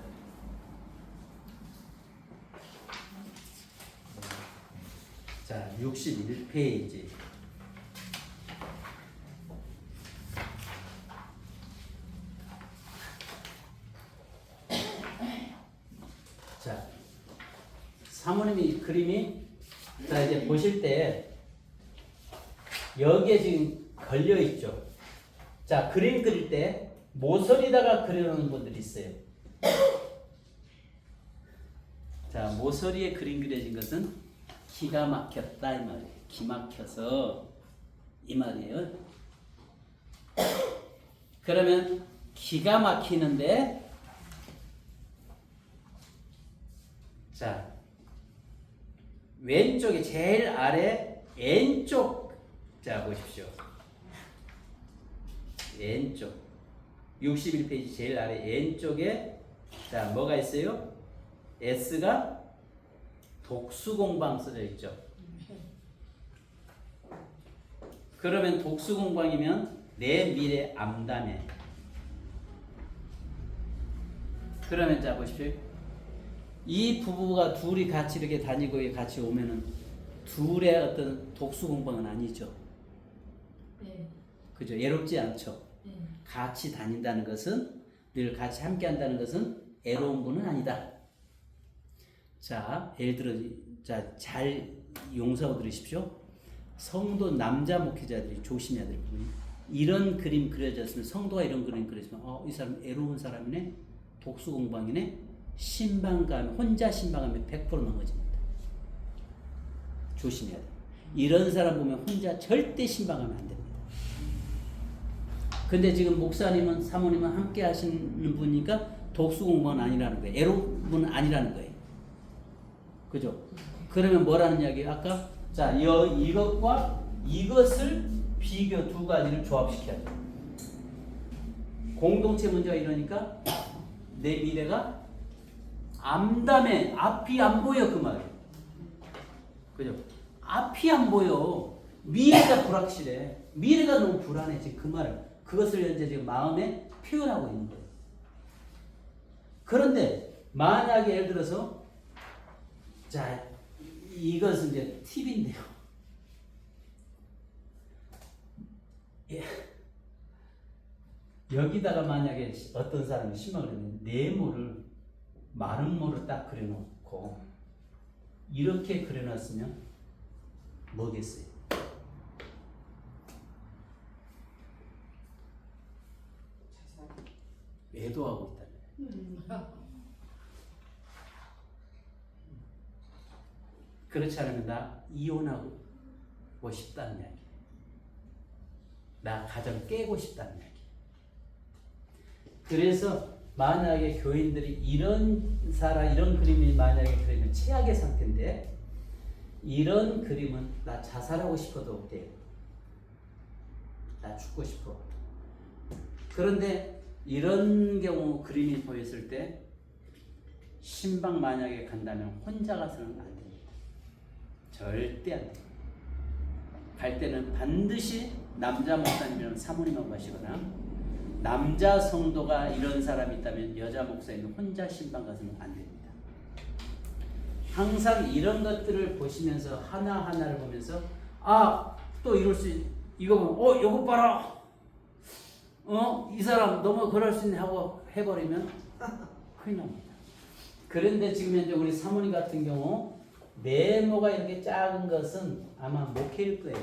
자 61페이지. 자 사모님이 그림이 자 이제 보실 때 여기에 지금 걸려 있죠. 자 그림 그릴 때 모서리다가 그려놓는 분들이 있어요. 자 모서리에 그림 그려진 것은 기가 막혔다 이 말이에요. 기 막혀서 이 말이에요. 그러면 기가 막히는데 자 왼쪽에 제일 아래 N쪽 자 보십시오. N쪽 61페이지 제일 아래 N쪽에 자 뭐가 있어요? S가 독수공방 써져 있죠. 그러면 독수공방이면 내 미래 암담해. 그러면 자 보십시오. 이 부부가 둘이 같이 이렇게 다니고 같이 오면은 둘의 어떤 독수공방은 아니죠. 네. 그죠? 애롭지 않죠. 네. 같이 다닌다는 것은 늘 같이 함께 한다는 것은 애로운 분은 아니다. 자, 예를 들어 잘 용서하고 들으십시오. 성도 남자 목회자들이 조심해야 될 부분이 이런 그림 그려졌으면 성도가 이런 그림 그려지면 이 사람 애로운 사람이네. 독수공방이네. 신방감 혼자 신방하면 100% 넘어집니다. 조심해야 돼요. 이런 사람 보면 혼자 절대 신방하면 안 됩니다. 근데 지금 목사님은 사모님은 함께 하시는 분이니까 독수공방은 아니라는 거예요. 애로운 분은 아니라는 거예요. 그죠? 그러면 뭐라는 이야기예요? 아까 자 이것과 이것을 비교 두 가지를 조합시켜야 돼요. 공동체 문제가 이러니까 내 미래가 암담해. 앞이 안 보여 그 말이에요. 그죠? 앞이 안 보여. 미래가 불확실해. 미래가 너무 불안해. 지금 그 말을 그것을 현재 지금 마음에 표현하고 있는 거예요. 그런데 만약에 예를 들어서 자 이것은 이제 팁인데요. 예. 여기다가 만약에 어떤 사람이 신망을 했는데 네모를 마른 모를 딱 그려놓고 이렇게 그려놨으면 뭐겠어요? 외도하고 있다는. 그렇지 않으면 나 이혼하고 싶다는 이야기. 나 가정 깨고 싶다는 이야기. 그래서 만약에 교인들이 이런 그림이 만약에 그리면 최악의 상태인데 이런 그림은 나 자살하고 싶어도 어때요? 나 죽고 싶어. 그런데 이런 경우 그림이 보였을 때 신방 만약에 간다면 혼자 가서는 안 됩니다. 절대 안 됩니다. 갈 때는 반드시 남자 목사님이랑 사모님하고 가시거나 남자 성도가 이런 사람이 있다면 여자 목사님은 혼자 신방 가서는 안 됩니다. 항상 이런 것들을 보시면서 하나하나를 보면서 또 이럴 수 이거 보면 요거 봐라. 이 사람 너무 그럴 수 있네 하고 해버리면 큰일 납니다. 그런데 지금 현재 우리 사모님 같은 경우 네모가 이렇게 작은 것은 아마 목회일 거예요.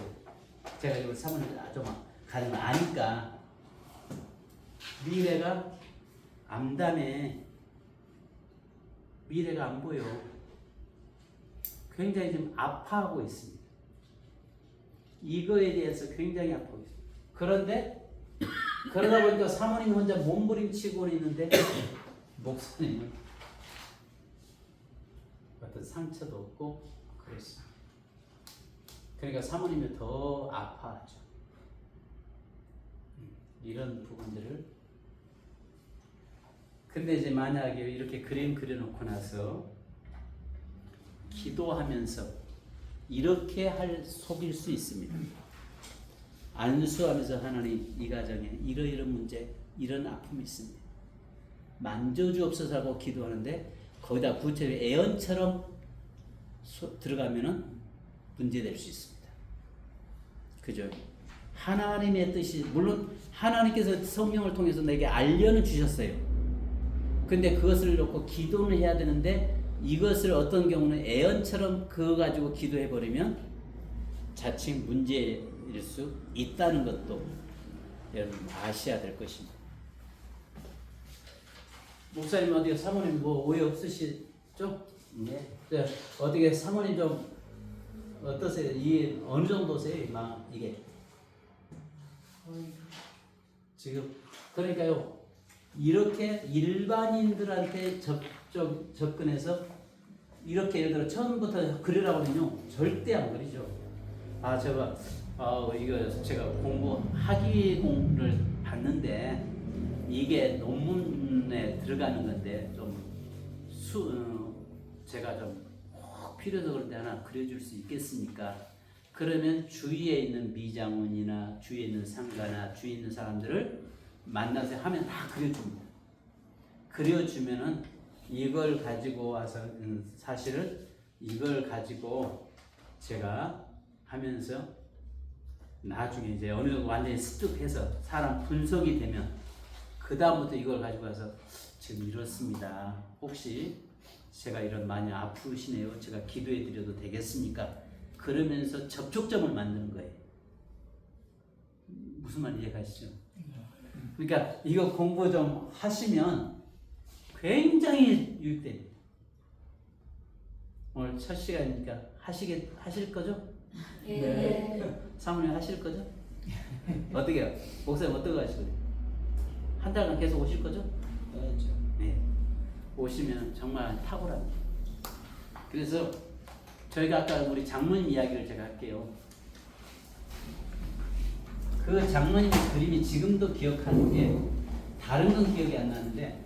제가 우리 사모님 좀 가는 거 아니까 미래가 암담해. 미래가 안 보여. 굉장히 좀 아파하고 있습니다. 이거에 대해서 굉장히 아파하고 있습니다. 그런데 그러다 보니까 사모님 혼자 몸부림치고 있는데 목사님은 어떤 상처도 없고 그랬어요. 그러니까 사모님이 더 아파하죠. 이런 부분들을. 근데 이제 만약에 이렇게 그림 그려놓고 나서 기도하면서 이렇게 속일 수 있습니다. 안수하면서 하나님 이 가정에 이러이런 문제 이런 아픔이 있습니다. 만져주옵소서 하고 기도하는데 거기다 구체적으로 애언처럼 들어가면은 문제될 수 있습니다. 그죠? 하나님의 뜻이 물론 하나님께서 성령을 통해서 내게 알려는 주셨어요. 근데 그것을 놓고 기도는 해야 되는데 이것을 어떤 경우는 애언처럼 그거 가지고 기도해 버리면 자칫 문제일 수 있다는 것도 여러분 아셔야 될 것입니다. 목사님 어떻게 사모님 뭐 오해 없으시죠? 네. 어떻게 사모님 좀 어떠세요? 이게 어느 정도세요? 이게 지금 그러니까요. 이렇게 일반인들한테 접근해서 이렇게 예를 들어 처음부터 그리라고 하면요 절대 안 그리죠. 이거 제가 학위를 봤는데 이게 논문에 들어가는 건데 제가 좀 꼭 필요해서 그런데 하나 그려줄 수 있겠습니까? 그러면 주위에 있는 미장원이나 주위에 있는 상가나 주위에 있는 사람들을 만나서 하면 다 그려줍니다. 그려주면은 이걸 가지고 와서 사실은 이걸 가지고 제가 하면서 나중에 이제 어느 정도 완전히 습득해서 사람 분석이 되면 그 다음부터 이걸 가지고 와서 지금 이렇습니다. 혹시 제가 이런 많이 아프시네요. 제가 기도해 드려도 되겠습니까? 그러면서 접촉점을 만드는 거예요. 무슨 말인지 이해가시죠? 그러니까 이거 공부 좀 하시면 굉장히 유익됩니다. 오늘 첫 시간이니까 하실 거죠? 네. 사모님 하실 거죠? 어떻게요? 목사님 어떻게 하실 거죠? 한 달간 계속 오실 거죠? 네. 오시면 정말 탁월합니다. 그래서 저희가 아까 우리 장모님 이야기를 제가 할게요. 그 장모님 그림이 지금도 기억하는 게 다른 건 기억이 안 나는데